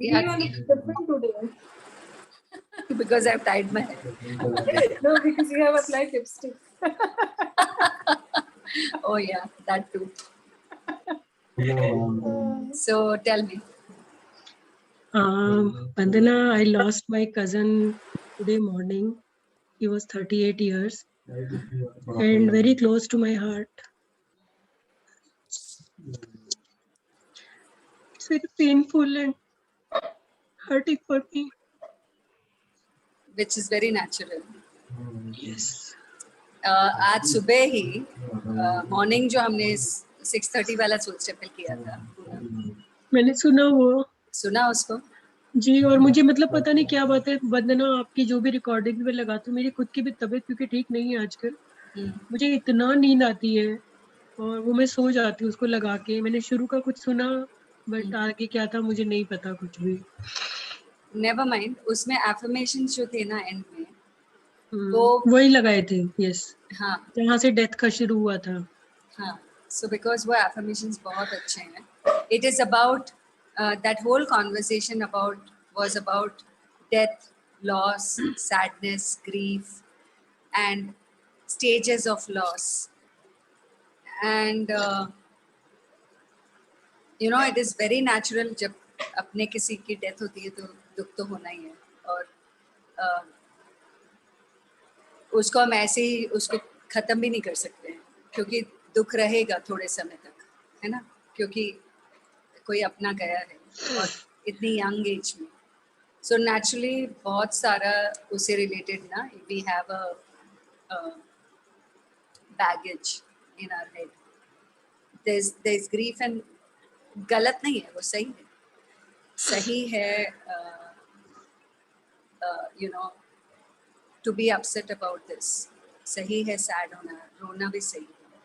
Yeah. You look different today. Because I've tied my hair. No, because you have applied lipstick. Oh yeah, that too. So tell me. Vandana, I lost my cousin today morning. He was 38 years and very close to my heart. It's very painful and hurting for me. Which is very natural. Yes. आज सुबह ही morning जो हमने 6:30 वाला soul staple किया था पूरा मैंने सुना वो सुना उसको जी, और मुझे मतलब पता नहीं क्या बात है वंदना, आपकी जो भी रिकॉर्डिंग में लगाती हूँ, मेरी खुद की भी तबीयत क्योंकि ठीक नहीं है आजकल, मुझे इतना नींद आती है और वो मैं सो जाती हूँ उसको लगा के। मैंने शुरू का कुछ सुना बट आगे क्या था मुझे नहीं पता कुछ भी। नेवर माइंड, उसमें एफर्मेशंस जो थे ना एंड में वो वही लगाए थे। यस, हाँ जहाँ से डेथ का शुरू हुआ था। हाँ, सो बिकॉज वो एफर्मेशंस बहुत अच्छे हैं। It is about that whole conversation about was about death, loss, sadness, grief and stages of loss. And you know, it is very natural जब अपने किसी की डेथ होती है तो दुख तो होना ही है, और उसको हम ऐसे ही उसको ख़त्म भी नहीं कर सकते हैं क्योंकि दुख रहेगा थोड़े समय तक, है ना, क्योंकि कोई अपना गया है और इतनी यंग एज में। सो नेचुरली बहुत सारा उससे रिलेटेड ना, we have a baggage in our head. There's grief and गलत नहीं है, वो सही है, सही है you know, to be upset about this, सही है sad होना, रोना भी सही है,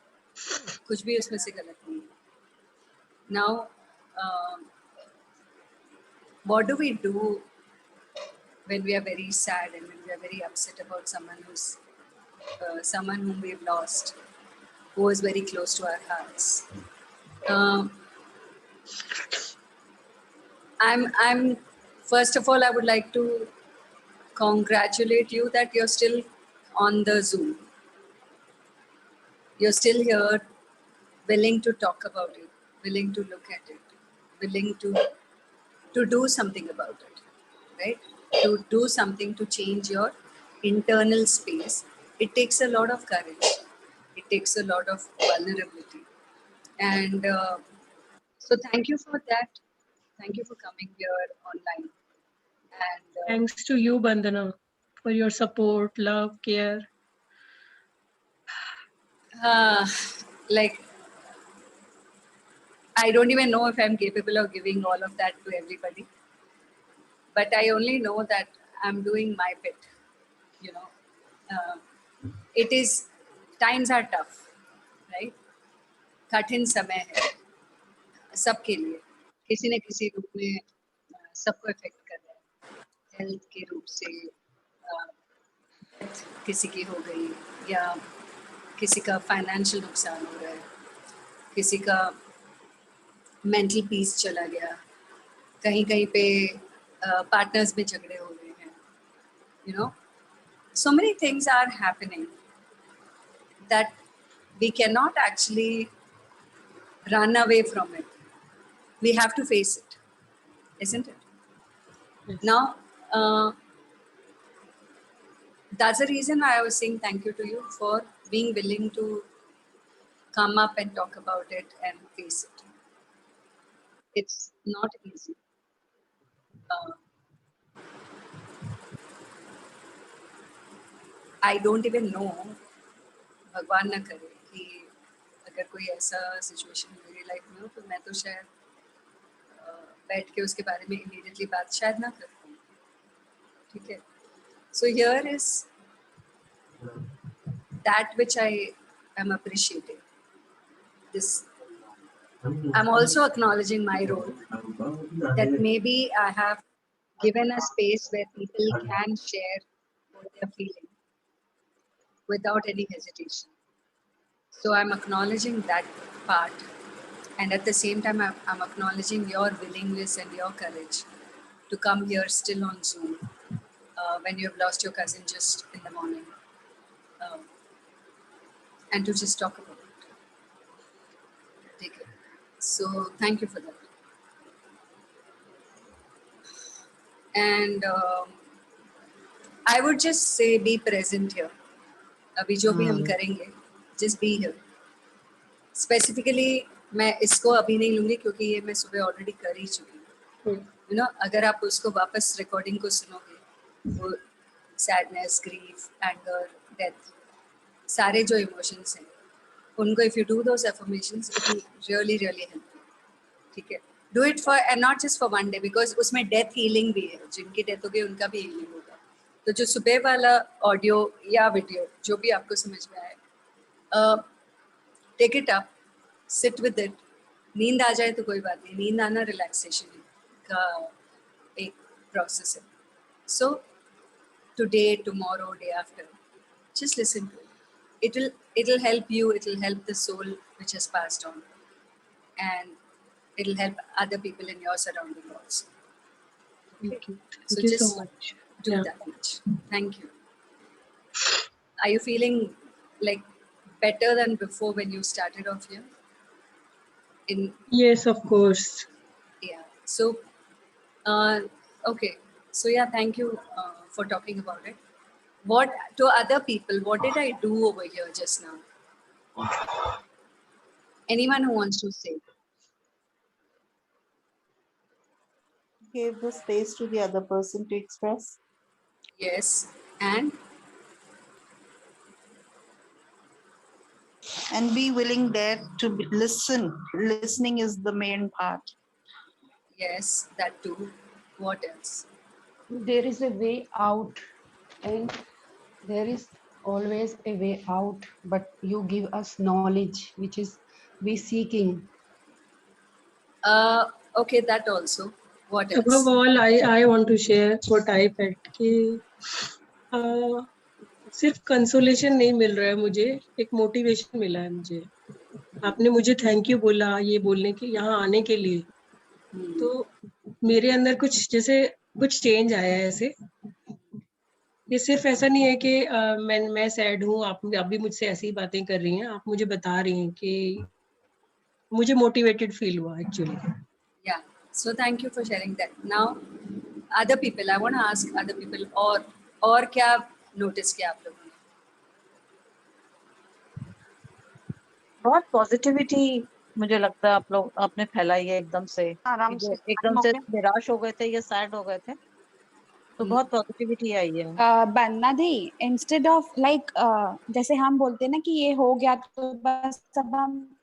कुछ भी उसमें से गलत नहीं है। Now what do we do when we are very sad and when we are very upset about someone who's someone whom we've lost, who is very close to our hearts? I'm first of all, I would like to congratulate you that you're still on the Zoom. You're still here, willing to talk about it, willing to look at it, willing to do something about it, right? To do something to change your internal space. It takes a lot of courage. It takes a lot of vulnerability. And so thank you for that. Thank you for coming here online. And thanks to you, Bandana, for your support, love, care. Like, I don't even know if I'm capable of giving all of that to everybody. But I only know that I'm doing my bit, you know. It is, times are tough, right? कठिन समय है सबके लिए, किसी न किसी रूप में सबको इफेक्ट कर रहा है। हेल्थ के रूप से किसी की हो गई, या किसी का फाइनेंशियल नुकसान हो रहा है, किसी का मेंटल पीस चला गया, कहीं कहीं पे पार्टनर्स में झगड़े हो रहे हैं, you know, so many things are happening that we cannot actually run away from it. We have to face it, isn't it? Yes. Now, that's the reason why I was saying thank you to you for being willing to come up and talk about it and face it. It's not easy. I don't even know, भगवान ना करे कि अगर कोई ऐसा situation मेरी life में हो तो मैं तो शायद बैठ के उसके बारे में इमीडिएटली बात शायद ना कर पाऊँ, ठीक है। So here is that which I am appreciating. This, I'm also acknowledging my role, that maybe I have given a space where people can share what they're feeling without any hesitation. So I'm acknowledging that part, and at the same time I'm acknowledging your willingness and your courage to come here still on Zoom when you have lost your cousin just in the morning, and to just talk about it. Take it. So thank you for that. And I would just say be present here. अभी जो भी हम करेंगे, just be here. Specifically मैं इसको अभी नहीं लूँगी क्योंकि ये मैं सुबह ऑलरेडी कर ही चुकी हूँ. You know, अगर आप उसको वापस रिकॉर्डिंग को सुनोगे, वो sadness, grief, anger, death, सारे जो इमोशंस हैं, उनको if you do those affirmations, it will really really help you. ठीक है? Do it for and not just for one day because उसमें death healing भी है. जिनकी death हो गई उनका भी healing होगा. तो जो सुबह वाला ऑडियो या वीडियो जो भी आपको समझ में आए, take it up, sit with it. नींद आ जाए तो कोई बात नहीं, नींद आना रिलैक्सेशन का एक प्रोसेस है. So today, tomorrow, day after, just listen to it. It'll help you. It'll help the soul which has passed on, and it'll help other people in your surrounding also. Thank you. So Thank you just so much. do Yeah. that much. Thank you. Are you feeling like better than before when you started off here? Yes, of course. Yeah. So, okay. So yeah, thank you for talking about it. What to other people? What did I do over here just now? Anyone who wants to say? Give the space to the other person to express. Yes. And And be willing there to listen. Listening is the main part. yes, that too. What else? There is a way out, and there is always a way out, but you give us knowledge, which is we seeking. Okay, that also. What else? Above all, I want to share what I felt कि सिर्फ consolation नहीं मिल रहा है मुझे, एक motivation मिला है मुझे. आपने मुझे थैंक यू बोला ये बोलने के, यहाँ आने के लिए, तो मेरे अंदर कुछ जैसे कुछ चेंज आया है. ऐसे ये सिर्फ ऐसा नहीं है कि मैं सैड हूँ, आप अभी मुझसे ऐसी बातें कर रही हैं, आप मुझे बता रही हैं कि मुझे मोटिवेटेड फील हुआ actually. Yeah. So thank you for sharing that. Now, other people, I want to ask other people, और क्या notice किया आप लोगों ने? बहुत पॉजिटिविटी मुझे लगता है आप लोग आपने फैलाई है एकदम से. आराम से एकदम से निराश हो गए थे या सैड हो गए थे, तो बहुत पॉजिटिविटी आई है. बनना दी इंस्टेड ऑफ लाइक जैसे हम बोलते हैं ना कि ये हो गया तो बस सब हम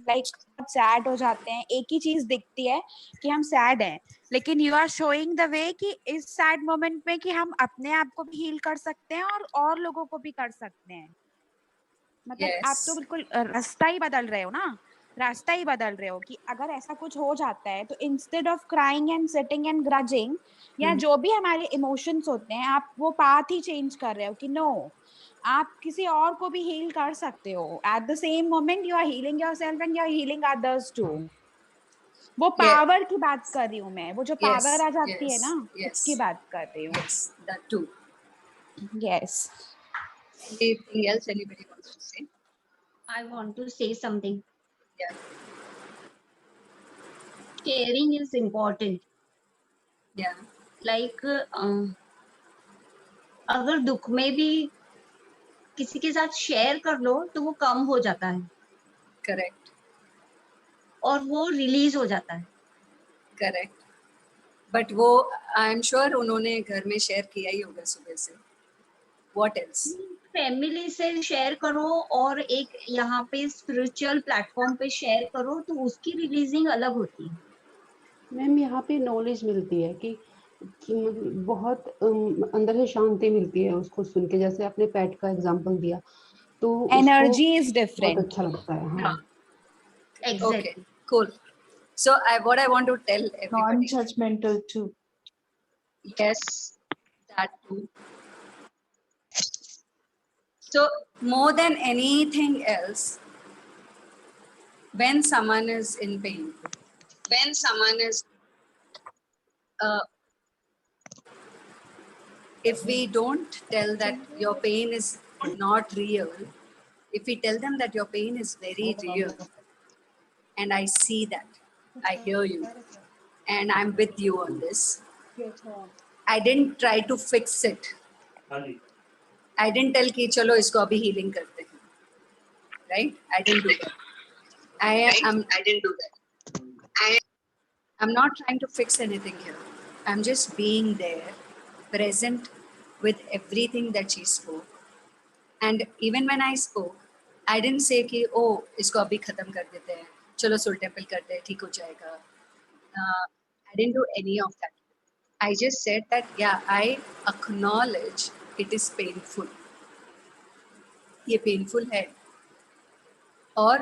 लाइक सैड हो जाते हैं. एक ही चीज दिखती है कि हम सैड हैं, लेकिन you are showing the way कि इस सैड मोमेंट में कि हम अपने आप को भी हील कर सकते हैं और लोगों को भी कर सकते हैं. मतलब Yes. आप तो बिल्कुल रास्ता ही बदल रहे हो ना, रास्ता ही बदल रहे हो कि अगर ऐसा कुछ हो जाता है तो instead of crying and sitting and ग्रजिंग या जो भी हमारे इमोशंस होते हैं, आप वो पाथ ही चेंज कर रहे हो कि नो, आप किसी और को भी हील कर सकते हो. At the same moment you are healing yourself and you are healing others too. वो पावर की बात कर रही हूँ मैं, वो जो पावर आ जाती है ना, उसकी बात कर रही हूँ. Yes, that too. Yes. Anything else anybody wants to say? I want to say something. Yeah. Caring is important. Yeah. Like अगर दुख में भी किसी के साथ शेयर कर लो तो वो कम हो जाता है Correct. और वो रिलीज हो जाता है. Correct. But वो आई एम श्योर उन्होंने घर में शेयर किया ही होगा सुबह से. What else? फैमिली से शेयर करो और एक यहाँ पे स्पिरिचुअल प्लेटफॉर्म पे शेयर करो तो उसकी रिलीजिंग अलग होती है. मैम यहाँ पे नॉलेज मिलती है कि मतलब बहुत अंदर से शांति मिलती है उसको सुन के. जैसे आपने पेट का एग्जांपल दिया तो एनर्जी इज बहुत डिफरेंट. अच्छा लगता है. हाँ. Exactly. Okay. Cool. So what I want to tell everybody. Non-judgmental too. Yes, that too. So more than anything else, when someone is in pain, when someone is if we don't tell that your pain is not real, if we tell them that your pain is very real, and I see that, I hear you, and I'm with you on this, I didn't try to fix it. I didn't tell कि चलो इसको अभी healing करते हैं, right? I didn't do that. I didn't do that. I'm not trying to fix anything here. I'm just being there, present with everything that she spoke. And even when I spoke, I didn't say कि oh इसको अभी खत्म कर देते हैं, चलो soul temple करते हैं, ठीक हो जाएगा. I didn't do any of that. I just said that yeah, I acknowledge it is painful. ये painful है. और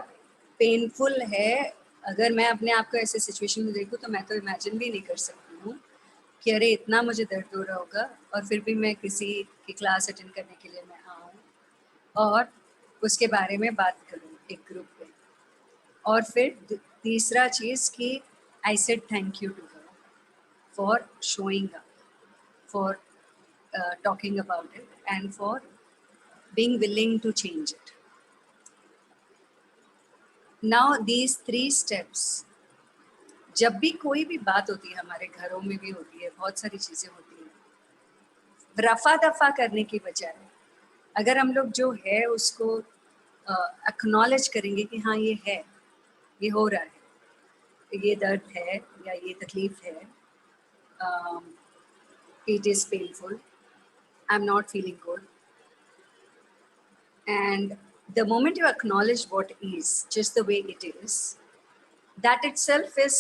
पेनफुल है. अगर मैं अपने आप को ऐसे सिचुएशन में देखूं तो मैं तो इमेजिन भी नहीं कर सकती हूँ कि अरे इतना मुझे दर्द हो रहा होगा और फिर भी मैं किसी की क्लास अटेंड करने के लिए मैं आऊँ और उसके बारे में बात करूँ एक ग्रुप में. और फिर तीसरा चीज़ कि I said thank you to her for showing up, for talking about it and for being willing to change it. Now these 3 steps, जब भी कोई भी बात होती है, हमारे घरों में भी होती है, बहुत सारी चीजें होती हैं, रफा दफा करने की बजाय अगर हम लोग जो है उसको एक्नॉलेज करेंगे कि हाँ ये है, ये हो रहा है, ये दर्द है या ये तकलीफ है, it is painful, I'm not feeling good, and the moment you acknowledge what is, just the way it is, that itself is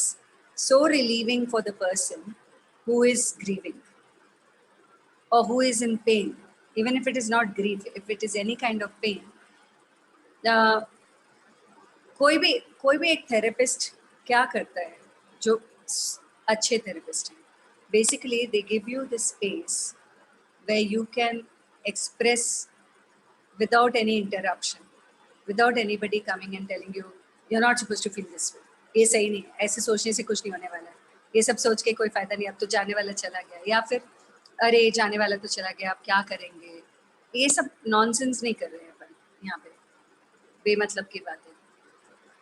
so relieving for the person who is grieving or who is in pain, even if it is not grief, if it is any kind of pain. कोई भी एक therapist क्या करता है जो अच्छे therapist हैं, basically they give you the space where you can express without any interruption, without anybody coming and telling you, you're not supposed to feel this way. ये सही नहीं है, ऐसे सोचने से कुछ नहीं होने वाला है, ये सब सोच के कोई फायदा नहीं, अब तो जाने वाला चला गया, या फिर अरे जाने वाला तो चला गया, अब क्या करेंगे. ये सब नॉनसेंस नहीं कर रहे हैं अपन यहाँ पे, बेमतलब की बातें.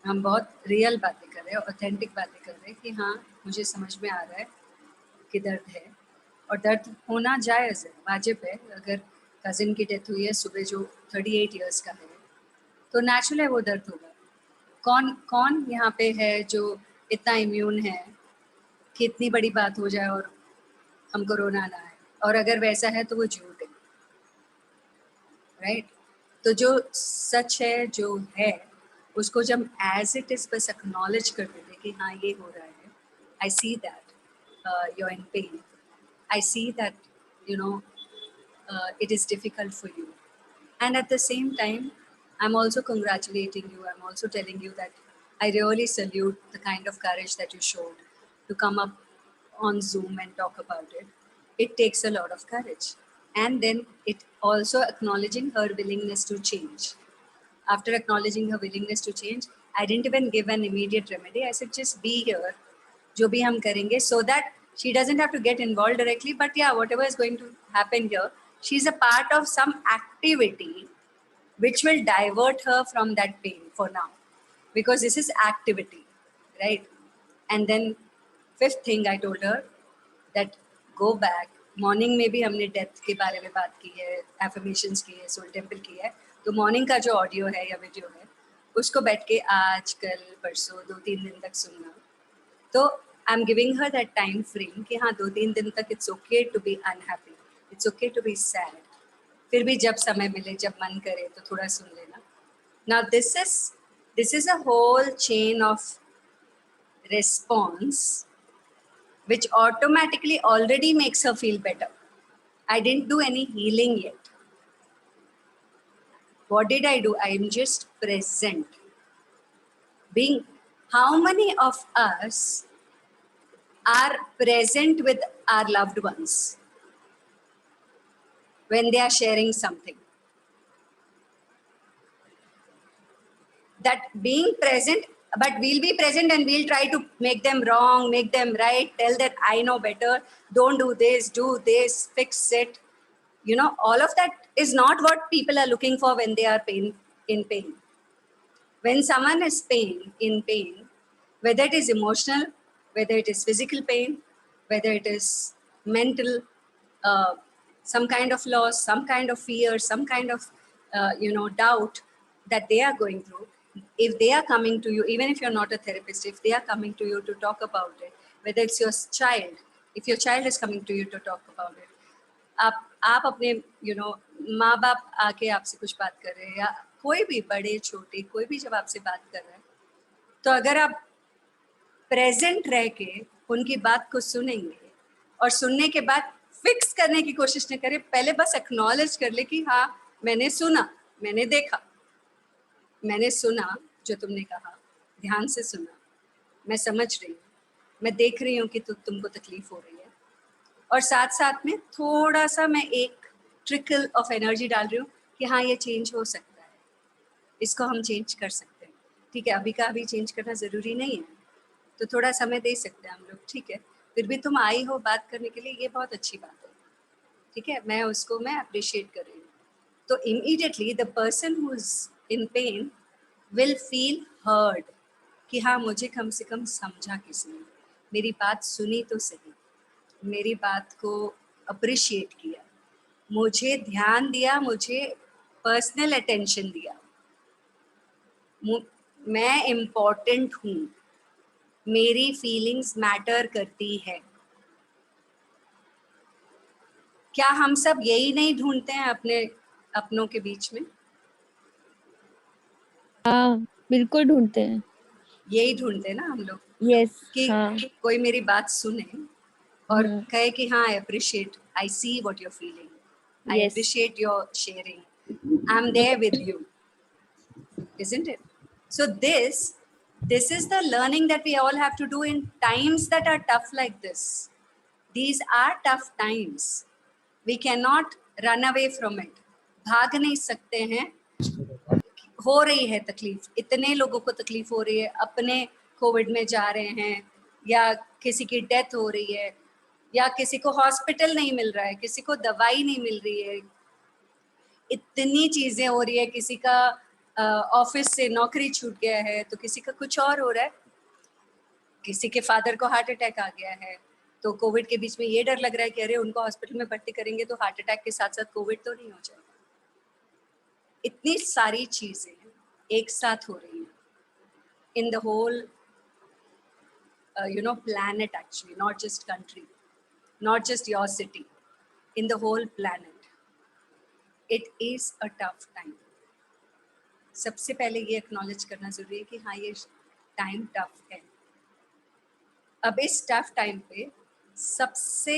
हम बहुत रियल बातें कर रहे हैं, ऑथेंटिक बातें कर रहे हैं कि हाँ मुझे समझ में आ रहा है कि दर्द है, और दर्द होना जायज़ है, वाजिब है. अगर कज़िन की डेथ हुई है सुबह जो 38 इयर्स का है, तो नेचुरल है वो दर्द होगा. कौन यहाँ पे है जो इतना इम्यून है कि इतनी बड़ी बात हो जाए और हमको रोना ना आए, और अगर वैसा है तो वो झूठ है, राइट. तो जो सच है जो है उसको जब एज इट इज़ बस एक्नॉलेज कर देते कि हाँ ये हो रहा है, I see that you are in pain, I see that you know it is difficult for you, and at the same time I'm also congratulating you, I'm also telling you that I really salute the kind of courage that you showed to come up on Zoom and talk about it. It takes a lot of courage, and then it also acknowledging her willingness to change. After acknowledging her willingness to change, I didn't even give an immediate remedy. I said just be here, जो भी हम करेंगे, so that she doesn't have to get involved directly, but yeah, whatever is going to happen here, she's a part of some activity which will divert her from that pain for now, because this is activity, right? And then 5th thing I told her that go back. Morning में भी हमने death के बारे में बात की है, affirmations की है, सोल टेम्पल की है, तो मॉर्निंग का जो ऑडियो है या वीडियो है उसको बैठ के आज कल परसों 2-3 दिन तक सुनना. तो I am giving her that time frame कि हाँ 2-3 दिन तक it's okay to be unhappy, it's okay to be sad, फिर भी जब समय मिले, जब मन करे तो थोड़ा सुन लेना. Now this is a whole chain of response which automatically already makes her feel better. I didn't do any healing yet. What did I do? I am just present. Being, how many of us are present with our loved ones when they are sharing something? That being present, but we'll be present and we'll try to make them wrong, make them right, tell that I know better, don't do this, fix it. You know, all of that is not what people are looking for when they are in pain. When someone is in pain, whether it is emotional, whether it is physical pain, whether it is mental, some kind of loss, some kind of fear, some kind of doubt that they are going through, if they are coming to you, even if you're not a therapist, if they are coming to you to talk about it, whether it's your child, if your child is coming to you to talk about it, आप अपने माँ बाप आके आपसे कुछ बात कर रहे हैं, या कोई भी बड़े छोटे कोई भी जब आपसे बात कर रहा है, तो अगर आप प्रेजेंट रह के उनकी बात को सुनेंगे और सुनने के बाद फिक्स करने की कोशिश न करें, पहले बस एक्नॉलेज कर ले कि हाँ मैंने सुना, मैंने देखा, मैंने सुना जो तुमने कहा, ध्यान से सुना, मैं समझ रही हूँ, मैं देख रही हूँ कि तुमको तकलीफ हो रही है, और साथ साथ में थोड़ा सा मैं एक ट्रिकल ऑफ एनर्जी डाल रही हूँ कि हाँ ये चेंज हो सकता है, इसको हम चेंज कर सकते हैं, ठीक है, अभी का अभी चेंज करना ज़रूरी नहीं है, तो थोड़ा समय दे सकते हैं हम लोग, ठीक है, फिर भी तुम आई हो बात करने के लिए, ये बहुत अच्छी बात है, ठीक है, मैं अप्रिशिएट कर रही हूँ. तो immediately the person who is in pen will feel heard कि हाँ मुझे कम से कम समझा किसी ने, मेरी बात सुनी तो सही, मेरी बात को अप्रिशिएट किया, मुझे ध्यान दिया, मुझे पर्सनल अटेंशन दिया, मैं इम्पोर्टेंट हूँ, मेरी फीलिंग्स मैटर करती है. क्या हम सब यही नहीं ढूंढते हैं अपनों के बीच में? हाँ बिल्कुल ढूंढते हैं. यही ढूंढते हैं ना हम लोग, यस कि हाँ. कोई मेरी बात सुने और कहे कि हाँ I appreciate, I see what you are feeling, I Yes. Appreciate your sharing, I am there with you, isn't it? So this is the learning that we all have to do in times that are tough like this. These are tough times. We cannot run away from it. भाग नहीं सकते हैं. हो रही है तकलीफ, इतने लोगों को तकलीफ हो रही है, अपने कोविड में जा रहे हैं, या किसी की डेथ हो रही है, या किसी को हॉस्पिटल नहीं मिल रहा है, किसी को दवाई नहीं मिल रही है, इतनी चीजें हो रही है, किसी का ऑफिस से नौकरी छूट गया है, तो किसी का कुछ और हो रहा है, किसी के फादर को हार्ट अटैक आ गया है, तो कोविड के बीच में ये डर लग रहा है कि अरे उनको हॉस्पिटल में भर्ती करेंगे तो हार्ट अटैक के साथ साथ कोविड तो नहीं हो जाएगा. इतनी सारी चीजें एक साथ हो रही हैं in the whole planet, actually, not just country, not just your city, in the whole planet. It is a tough time. सबसे पहले ये एक्नॉलेज करना जरूरी है कि हाँ ये टाइम टफ है. अब इस टफ टाइम पे सबसे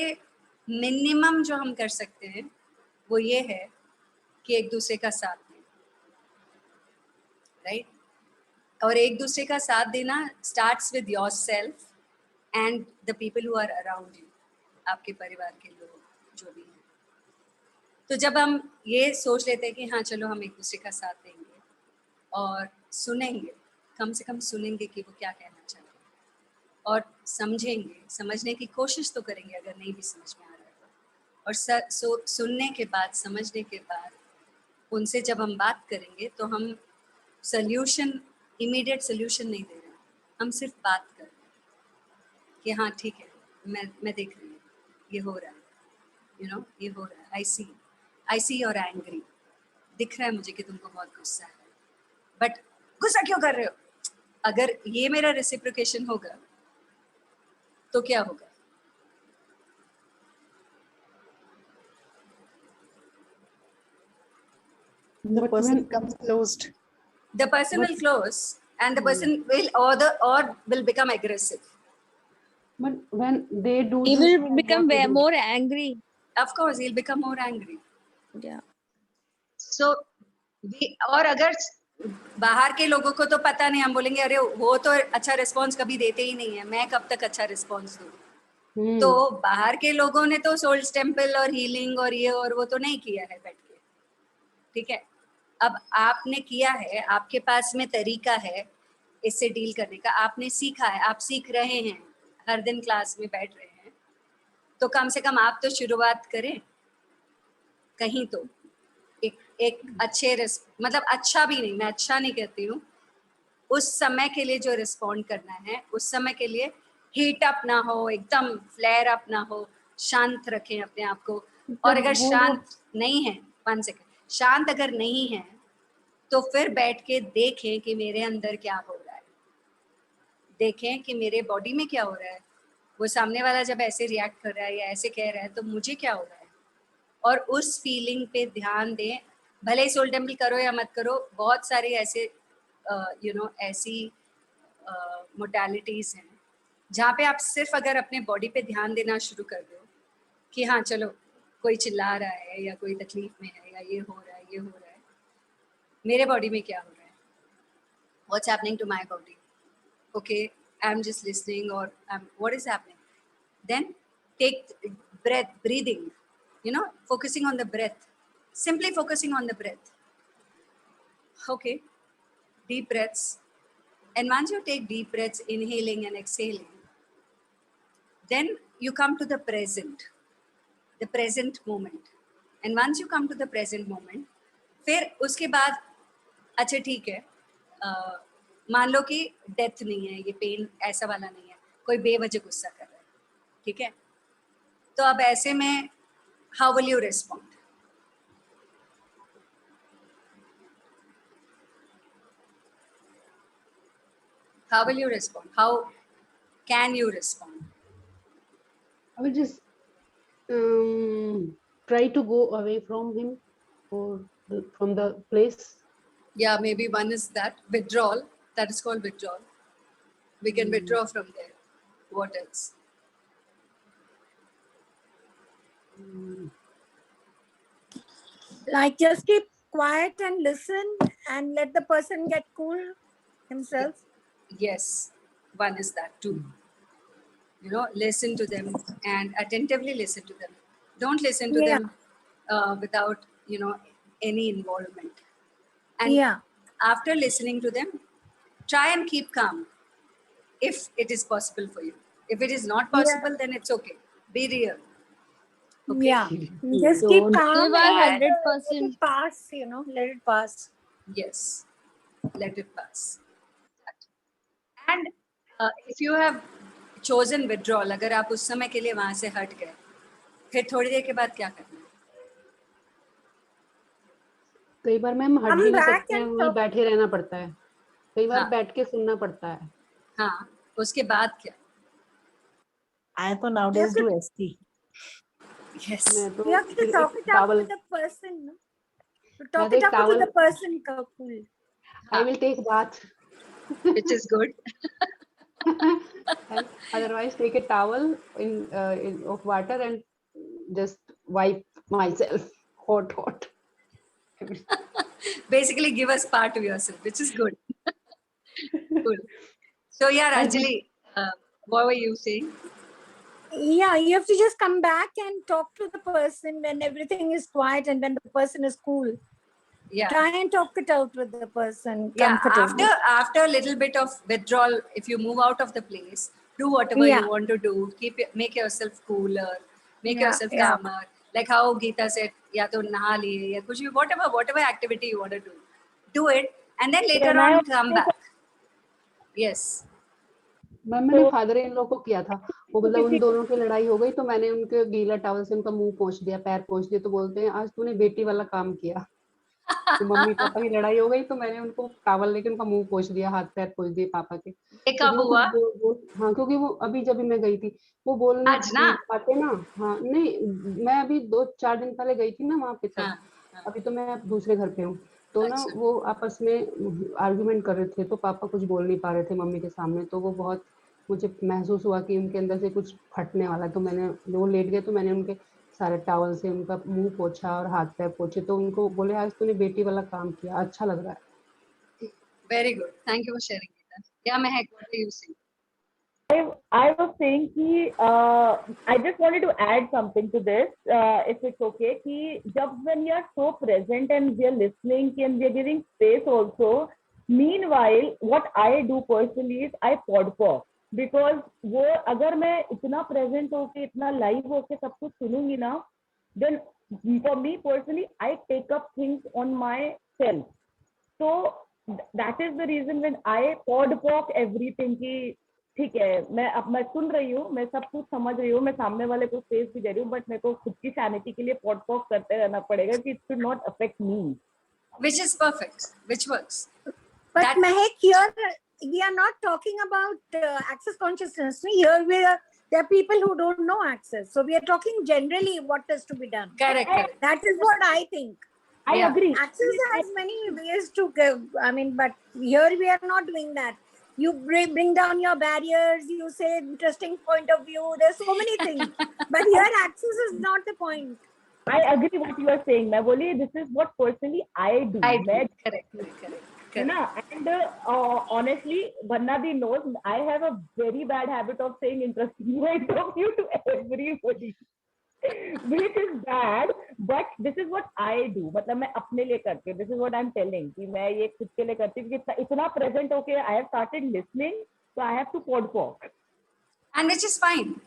मिनिमम जो हम कर सकते हैं वो ये है कि एक दूसरे का साथ दें, राइट? और एक दूसरे का साथ देना starts with yourself and the people who are around you, आपके परिवार के लोग जो भी हैं. तो जब हम ये सोच लेते हैं कि हाँ चलो हम एक दूसरे का साथ देंगे और सुनेंगे, कम से कम सुनेंगे कि वो क्या कहना चाहते हैं, और समझेंगे, समझने की कोशिश तो करेंगे अगर नहीं भी समझ में आ रहा है तो, और सुनने के बाद, समझने के बाद उनसे जब हम बात करेंगे तो हम सल्यूशन, इमीडिएट सल्यूशन नहीं दे रहे हैं, हम सिर्फ बात कर रहे हैं कि हाँ ठीक है, मैं देख रही हूँ, ये हो रहा है, ये हो रहा है, आई सी योर एंग्री, दिख रहा है मुझे कि तुमको बहुत गुस्सा है, बट गुस्सा क्यों कर रहे हो? अगर ये मेरा रेसिप्रोकेशन होगा तो क्या होगा? The person becomes closed. The person will close, and the person will or will become aggressive. But when they do He this, will become more angry. Of course, he'll become more angry. Yeah. So और अगर बाहर के लोगों को तो पता नहीं, हम बोलेंगे अरे वो तो अच्छा रिस्पॉन्स कभी देते ही नहीं है, मैं कब तक अच्छा रिस्पॉन्स दूँ? तो बाहर के लोगों ने तो सोल्स टेम्पल और हीलिंग और ये और वो तो नहीं किया है बैठ के, ठीक है? अब आपने किया है, आपके पास में तरीका है इससे डील करने का, आपने सीखा है, आप सीख रहे हैं, हर दिन क्लास में बैठ रहे हैं, तो कम से कम आप तो शुरुआत करें. कहीं तो एक अच्छे मतलब अच्छा भी नहीं, मैं अच्छा नहीं कहती हूँ, उस समय के लिए जो रिस्पॉन्ड करना है, उस समय के लिए हीट अप ना हो, एकदम फ्लेयर अप ना हो, शांत रखें अपने आप को। और अगर शांत नहीं है, 1 सेकेंड, शांत अगर नहीं है तो फिर बैठ के देखें कि मेरे अंदर क्या हो रहा है, देखें कि मेरे बॉडी में क्या हो रहा है, वो सामने वाला जब ऐसे रिएक्ट कर रहा है या ऐसे कह रहा है तो मुझे क्या हो रहा है, और उस फीलिंग पे ध्यान दें। भले ही सोल टेम्पल करो या मत करो, बहुत सारे ऐसे ऐसी मोडालिटीज हैं जहाँ पे आप सिर्फ अगर अपने बॉडी पे ध्यान देना शुरू कर दो कि हाँ चलो कोई चिल्ला रहा है या कोई तकलीफ में है या ये हो रहा है, ये हो रहा है, मेरे बॉडी में क्या हो रहा है, what's happening to my body, okay, I'm just listening, or what is happening, then take breathing, focusing on the breath, simply focusing on the breath. Okay, deep breaths, and once you take deep breaths, inhaling and exhaling, then you come to the present moment, and once you come to the present moment, फिर उसके बाद अच्छा ठीक है, मान लो कि death नहीं है, ये पेन ऐसा वाला नहीं है, कोई बेवजह गुस्सा कर रहा है, ठीक है, तो अब ऐसे में how will you respond? How will you respond? How can you respond? I will just try to go away from him or from the place. Yeah, maybe one is that withdrawal. That is called withdrawal. We can withdraw from there. What else? Like just keep quiet and listen and let the person get cool himself. Yes, one is that too. Listen to them and attentively listen to them. Don't listen to them without, any involvement. And after listening to them, try and keep calm if it is possible for you. If it is not possible, then it's okay. Be real. Okay? Yeah, just keep calm give our and 100%. let it pass, let it pass. Yes, let it pass. And if you have chosen withdrawal, अगर आप उस समय के लिए वहां से हट गए, फिर थोड़ी देर के बाद क्या करना है? कई बार मैम हट भी नहीं back सकते हैं, and वहीं बैठे रहना पड़ता है, कई बार हाँ। बैठ के सुनना पड़ता है। हाँ, उसके बाद क्या? I तो nowadays do ST. Yes. मैं तो You have to फिर talk एक it out towel, with the person. No? To मैं talk तो it एक out with towel, the person, cool. I will take bath. Which is good. And otherwise take a towel in of water and just wipe myself hot. Basically give a spa to yourself, which is good. Good. So yeah, Anjali, what were you saying? Yeah, you have to just come back and talk to the person when everything is quiet and when the person is cool. Yeah. Try and talk it out with the person Yeah, comfortably. after a little bit of withdrawal, if you move out of the place, do whatever you want to do. Make yourself cooler, make yourself calmer. Like how Geeta said, ya to naha liye, ya kuch bhi, whatever activity you want to do it, and then later on come back. Yes. मैंने father in लोग को किया था, वो मतलब उन दोनों की लड़ाई हो गई तो मैंने उनके गीला टॉवल से उनका मुंह पोंछ दिया, पैर पोंछ दिया, तो बोलते हैं आज तूने बेटी वाला काम किया। तो मम्मी पापा की लड़ाई हो गई तो मैंने उनको टॉवल लेके उनका मुंह पोंछ दिया, हाथ पैर पोंछ दिए पापा के। कब हुआ? हाँ, क्योंकि वो अभी जब मैं गई थी वो बोल नहीं पाते ना। हाँ नहीं, मैं अभी 2-4 दिन पहले गई थी ना वहाँ पे तब। अभी तो मैं दूसरे घर पे हूँ, तो ना वो आपस में आर्गुमेंट कर रहे थे, तो पापा कुछ बोल नहीं पा रहे थे मम्मी के सामने, तो वो बहुत मुझे महसूस हुआ कि उनके अंदर से कुछ फटने वाला। तो मैंने, वो लेट गए तो मैंने उनके सारे टॉवल से उनका मुंह पोंछा और हाथ पैर पोंछे, तो उनको बोले आज तूने बेटी वाला काम किया, अच्छा लग रहा है। Very good. Thank you for sharing that. Yeah, Mehak, what are you saying? I was saying कि I just wanted to add something to this, if it's okay, कि जब when you are so present and we are listening and we are giving space also, meanwhile what I do personally is I podpop, because वो अगर मैं इतना present होके इतना live होके सब कुछ सुनूंगी ना, then for me personally, I take up things on myself. So that is the reason when I podpoc everything कि ठीक है, मैं सुन रही हूँ, मैं सब कुछ समझ रही हूँ, मैं सामने वाले को स्पेस भी दे रही हूँ, बट मेरे को खुद की सैनिटी के लिए podpoc करते रहना पड़ेगा कि it should not affect me. Which is perfect, which works. But That- Mehak, here we are not talking about access consciousness. Here there are people who don't know access. So we are talking generally what is to be done. Correct. That is what I think. I agree. Access has many ways to give. I mean, but here we are not doing that. You bring down your barriers. You say interesting point of view. There's so many things. But here access is not the point. I agree what you are saying. मैं बोली this is what personally I do. Correct. है ना? And honestly, Bannadi knows I have a very bad habit of saying interesting point of view to everybody, which is bad. But this is what I do. मतलब मैं अपने लिए करती हूँ. This is what I'm telling. कि मैं ये खुद के लिए करती हूँ कि इतना present होके I have started listening, so I have to podpoc. And which is fine.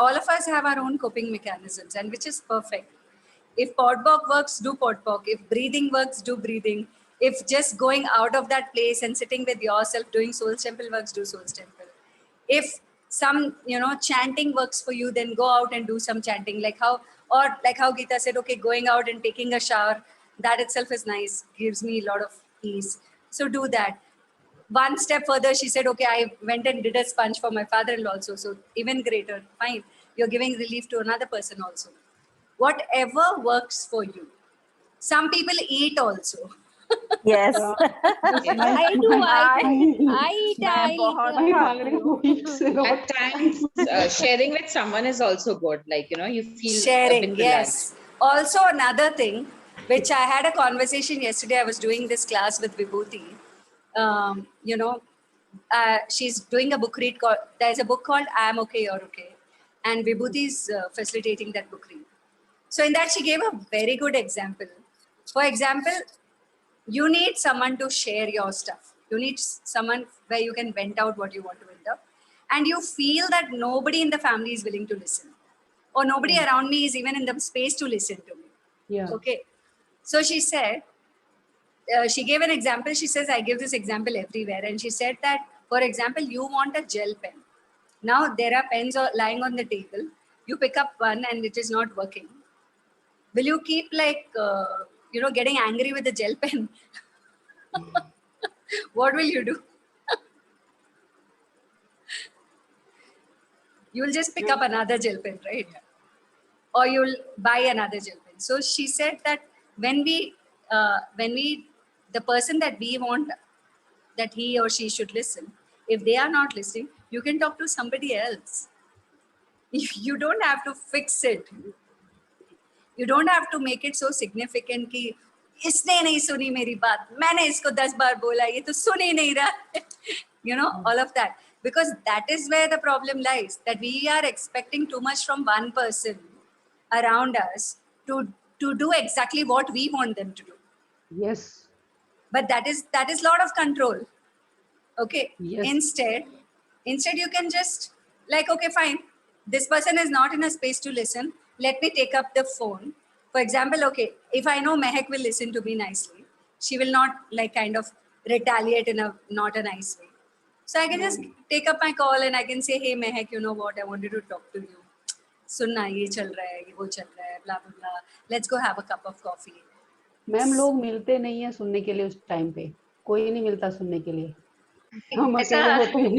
All of us have our own coping mechanisms, and which is perfect. If podpoc works, do podpoc. If breathing works, do breathing. If just going out of that place and sitting with yourself doing Soul's Temple works, do Soul's Temple. If some, chanting works for you, then go out and do some chanting. Like how Geeta said, okay, going out and taking a shower, that itself is nice, gives me a lot of peace. So do that. One step further, she said, okay, I went and did a sponge for my father-in-law also. So even greater, fine. You're giving relief to another person also. Whatever works for you. Some people eat also. Yes. I do. I eat. At times, sharing with someone is also good. Like, you feel Sharing, a bit yes. Also, another thing, which I had a conversation yesterday. I was doing this class with Vibhuti. She's doing a book read. There's a book called I Am Okay, You're Okay. And Vibhuti is facilitating that book read. So in that, she gave a very good example. For example, you need someone to share your stuff. You need someone where you can vent out what you want to vent out. And you feel that nobody in the family is willing to listen. Or nobody around me is even in the space to listen to me. Yeah. Okay. So she said, she gave an example. She says, I give this example everywhere. And she said that, for example, you want a gel pen. Now there are pens lying on the table. You pick up one and it is not working. Will you keep getting angry with the gel pen? What will you do? You will just pick up another gel pen, right? Or you'll buy another gel pen. So she said that when we, the person that we want that he or she should listen, if they are not listening, you can talk to somebody else. You don't have to fix it. You don't have to make it so significant कि इसने नहीं सुनी मेरी बात, मैंने इसको 10 बार बोला, ये तो सुन ही नहीं रहा. All of that. Because that is where the problem lies, that we are expecting too much from one person around us to do exactly what we want them to do. Yes. But that is lot of control. Okay. Yes. Instead you can just okay, fine. This person is not in a space to listen. Let me take up the phone. For example, okay, if I know Mehak will listen to me nicely, she will not kind of retaliate in a not a nice way. So I can just take up my call and I can say, hey Mehak, you know what, I wanted to talk to you. Sunna, ye chal raha hai, ye wo chal raha hai, blah, blah, blah. Let's go have a cup of coffee. Ma'am लोग मिलते नहीं है सुनने के लिए उस time पे, कोई नहीं मिलता सुनने के लिए, हम अकेले होते हैं.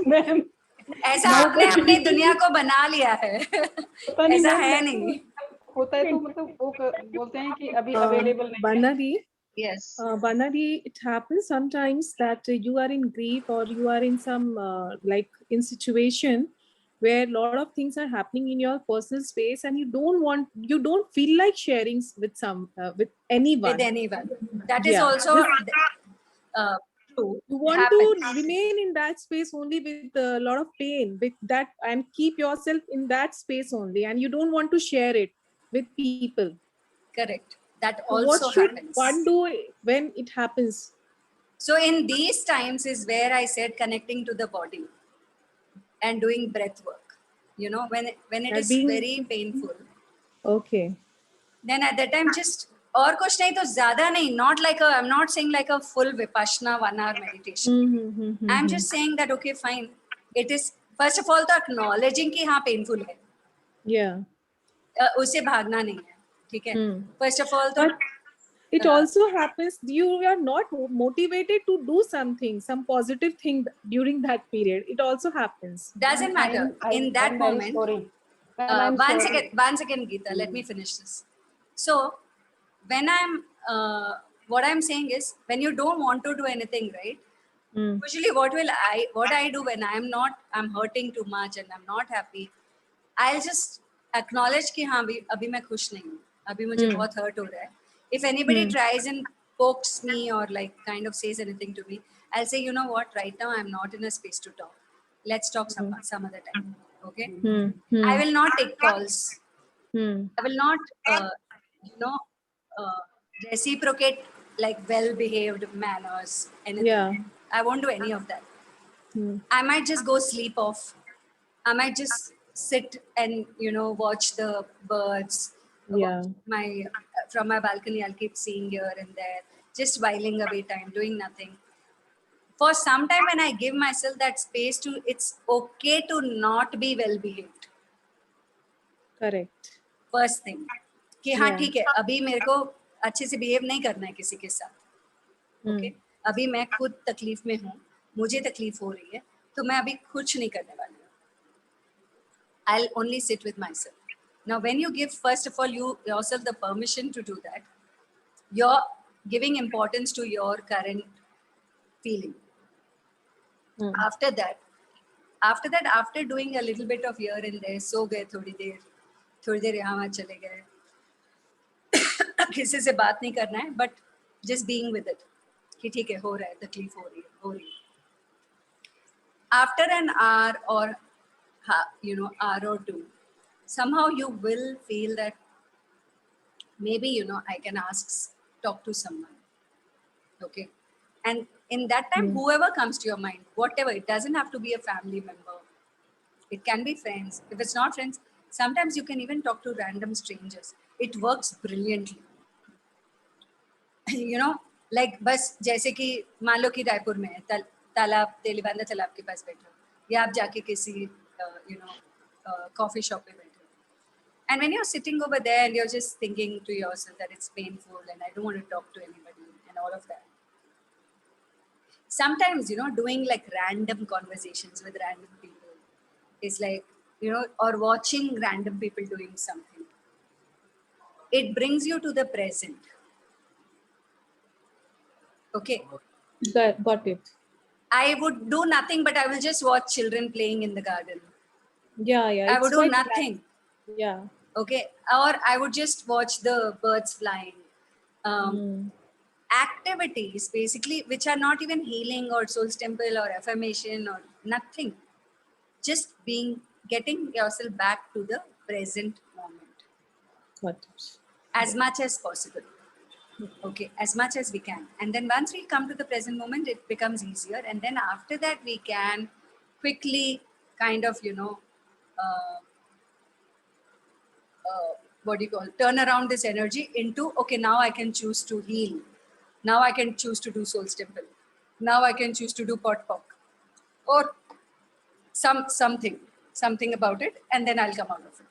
मैम ऐसा आपने अपनी दुनिया को बना लिया है, ऐसा है नहीं. होता है तो मतलब वो बोलते हैं कि अभी अवेलेबल नहीं. Banadi, yes. Banadi, it happens sometimes that you are in grief or you are in some in situation where a lot of things are happening in your personal space and you don't feel like sharing with anyone. With anyone. That is also true. You want to remain in that space only with a lot of pain, with that, and keep yourself in that space only, and you don't want to share it with people. Correct. That also what should happens. one do when it happens? So in these times is where I said connecting to the body and doing breath work. When it is very painful, Okay. Then at that time just और कुछ नहीं तो ज़्यादा नहीं, not like a, I'm not saying like a full Vipassana 1 hour meditation. I'm just saying that okay fine, it is first of all तो acknowledging कि हाँ painful है, Yeah. उसे भागना नहीं है, ठीक है. First of all तो But it also happens you are not motivated to do something, some positive thing during that period. It also happens. Doesn't matter in that moment. One second, Geeta. Let me finish this. So, when what I'm saying is, when you don't want to do anything, right? Usually, what I do when I'm hurting too much and I'm not happy, I'll just acknowledge कि हाँ अभी मैं खुश नहीं हूँ, अभी मुझे बहुत hurt हो रहा है. If anybody tries and pokes me or like kind of says anything to me, I'll say, you know what, right now I'm not in a space to talk. Let's talk some other time. Okay. I will not take calls. I will not, reciprocate like well-behaved manners. Anything. Yeah. I won't do any of that. I might just go sleep off. I might just sit and watch the birds. Yeah. From my balcony, I'll keep seeing here and there, just whiling away time, doing nothing. For some time, when I give myself that space to, it's okay to not be well behaved. Correct. First thing, कि हाँ ठीक है, अभी मेरे को अच्छे से behave नहीं करना है किसी के साथ. Okay? अभी मैं खुद तकलीफ में हूँ, मुझे तकलीफ हो रही है, तो मैं अभी कुछ नहीं करने वाली हूँ. I'll only sit with myself. Now, when you give, first of all, yourself the permission to do that, you're giving importance to your current feeling. After that, after doing a little bit of here and there, सो गए थोड़ी देर यहाँ वहाँ चले गए, किसी से बात नहीं करना है, but just being with it, कि ठीक है, हो रहा है, तकलीफ हो रही है. After an hour or hour or two, somehow you will feel that maybe I can talk to someone. Okay. And in that time, whoever comes to your mind, whatever, it doesn't have to be a family member. It can be friends. If it's not friends, sometimes you can even talk to random strangers. It works brilliantly. Like बस जैसे कि मान लो कि रायपुर में है, तालाब, तेलीबांधा तालाब के पास बैठे हो, या आप जाके किसी coffee shop में बैठे हो. And when you're sitting over there and you're just thinking to yourself that it's painful and I don't want to talk to anybody and all of that. Sometimes, doing like random conversations with random people is like, or watching random people doing something. It brings you to the present. Okay. Got it. I would do nothing, but I will just watch children playing in the garden. Yeah. I would do nothing. Yeah. Okay. Or I would just watch the birds flying. Activities basically which are not even healing or soul's temple or affirmation or nothing. Just getting yourself back to the present moment. Got it. As much as possible. Okay, as much as we can. And then once we come to the present moment, it becomes easier. And then after that, we can quickly kind of, turn around this energy into, okay, now I can choose to heal. Now I can choose to do soul's temple. Now I can choose to do pot pock. Or something about it, and then I'll come out of it.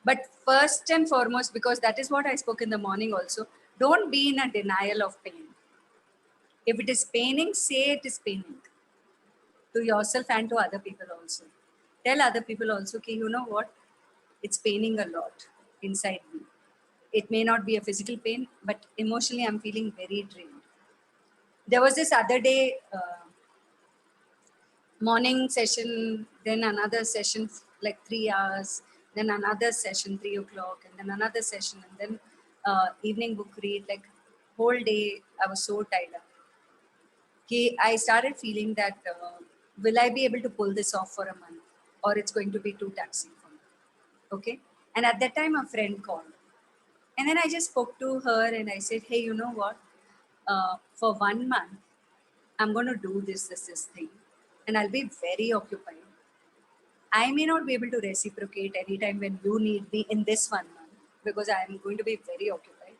But first and foremost, because that is what I spoke in the morning also, don't be in a denial of pain. If it is paining, say it is paining. To yourself and to other people also. Tell other people also, okay, you know what? It's paining a lot inside me. It may not be a physical pain, but emotionally I'm feeling very drained. There was this other day, morning session, then another session, like 3 hours, then another session, 3 o'clock, and then another session, and then evening book read, like whole day I was so tied up. Okay, I started feeling that will I be able to pull this off for a month, or it's going to be too taxing for me. Okay. And at that time a friend called, and then I just spoke to her and I said, hey, you know what, for 1 month I'm going to do this thing, and I'll be very occupied. I may not be able to reciprocate anytime when you need me in this 1 month. because I am going to be very occupied.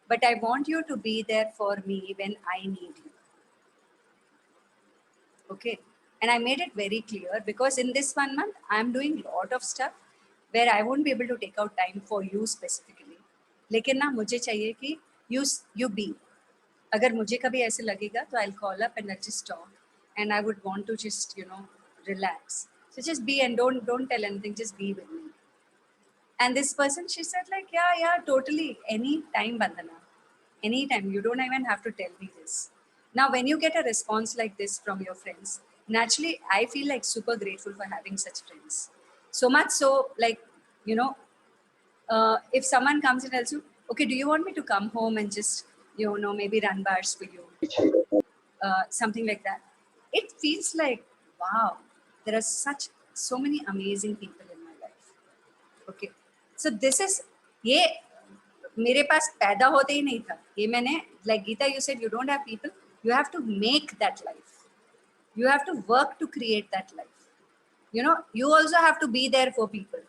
But I want you to be there for me when I need you. Okay. And I made it very clear because in this 1 month, I'm doing a lot of stuff where I won't be able to take out time for you specifically. लेकिन ना मुझे चाहिए कि you be. अगर मुझे कभी ऐसे लगेगा तो I'll call up and I'll just talk. And I would want to just, relax. So just be and don't tell anything, just be with me. And this person, she said like, yeah, totally. Anytime, Bandana. Anytime. You don't even have to tell me this. Now, when you get a response like this from your friends, naturally, I feel like super grateful for having such friends. So much so, like, if someone comes and tells you, okay, do you want me to come home and just, maybe run bars for you? Something like that. It feels like, wow, there are so many amazing people in my life. Okay. So this is, ये मेरे पास पैदा होते ही नहीं था. ये मैंने, like Geeta, you said, you don't have people. You have to make that life. You have to work to create that life. You also have to be there for people,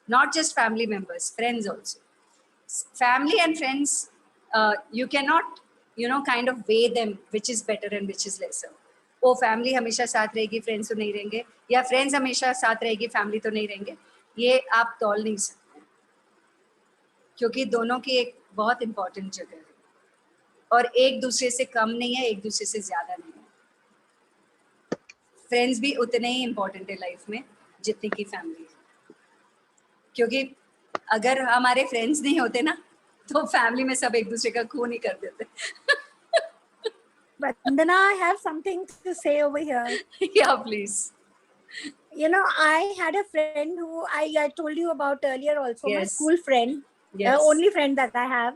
not just family members, friends also. Family and friends, you cannot, kind of weigh them, which is better and which is lesser. ओ family हमेशा साथ रहेगी, friends तो नहीं रहेंगे, या friends हमेशा साथ रहेगी, फैमिली तो नहीं रहेंगे. ये आप तौल नहीं सकते, क्योंकि दोनों की एक बहुत इंपॉर्टेंट जगह है और एक दूसरे से कम नहीं है, एक दूसरे से ज्यादा नहीं है. फ्रेंड्स भी उतने ही इंपॉर्टेंट है लाइफ में जितनी की फैमिली है, क्योंकि अगर हमारे फ्रेंड्स नहीं होते ना तो फैमिली में सब एक दूसरे का खून ही कर देते. But Vandana, I have something to say over here. Yeah, please. I had a friend who I told you about earlier also, my Yes. school friend, Yes. only friend that I have.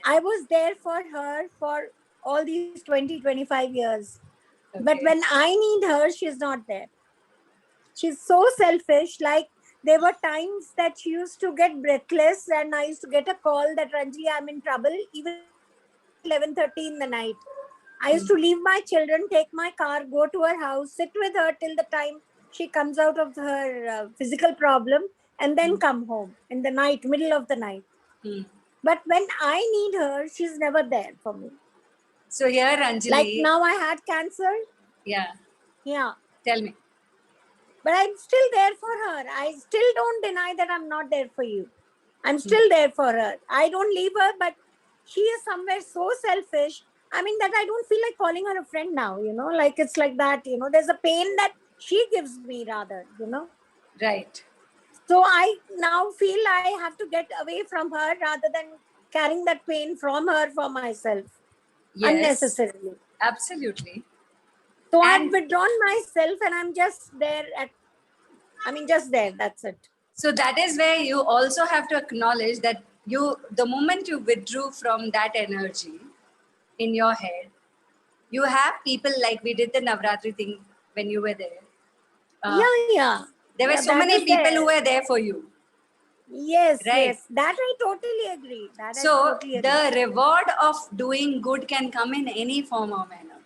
I was there for her for all these 20-25 years. Okay. But when I need her, she's not there. She's so selfish. Like, there were times that she used to get breathless and I used to get a call that, Ranjali, I'm in trouble, even 11:30 in the night. I used to leave my children, take my car, go to her house, sit with her till the time she comes out of her physical problem, and then come home in the night, middle of the night. But when I need her, she's never there for me. So here, Anjali. Like now I had cancer. Yeah. Yeah. Tell me. But I'm still there for her. I still don't deny that I'm not there for you. I'm still there for her. I don't leave her, but she is somewhere so selfish. I mean, that I don't feel like calling her a friend now, like it's like that, there's a pain that she gives me rather, Right. So I now feel I have to get away from her rather than carrying that pain from her for myself. Yes. Unnecessarily. Absolutely. So I've withdrawn myself and I'm just there just there, that's it. So that is where you also have to acknowledge that the moment you withdrew from that energy in your head, you have people like we did the Navratri thing when you were there. Yeah. There were Yeah, so that many was people there. who were there for you. Yes, Right. yes. That I totally agree. So the reward of doing good can come in any form or manner.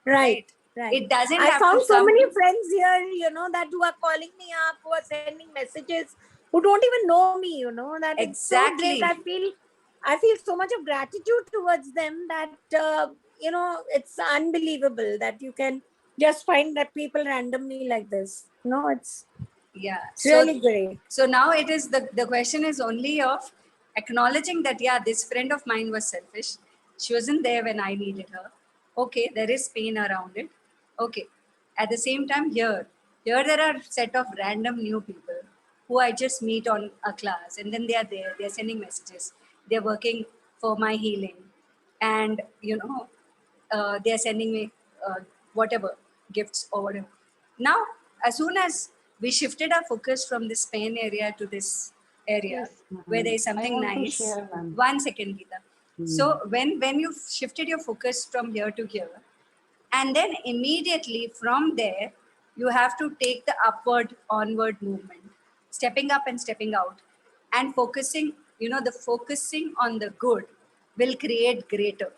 Right. It doesn't I have found to so come. many friends here, that who are calling me up, who are sending messages, who don't even know me, that it's so Exactly. great. I feel so much of gratitude towards them that, it's unbelievable that you can just find that people randomly like this. It's really great. So now it is the question is only of acknowledging that, yeah, this friend of mine was selfish. She wasn't there when I needed her. Okay, there is pain around it. Okay. At the same time, here there are set of random new people who I just meet on a class, and then they are there, they're sending messages, they're working for my healing, and they're sending me whatever gifts or whatever. Now, as soon as we shifted our focus from this pain area to this area where there is something nice. One second, Geeta. So when you shifted your focus from here to here, and then immediately from there, you have to take the onward movement, stepping up and stepping out, and focusing, the focusing on the good will create greater.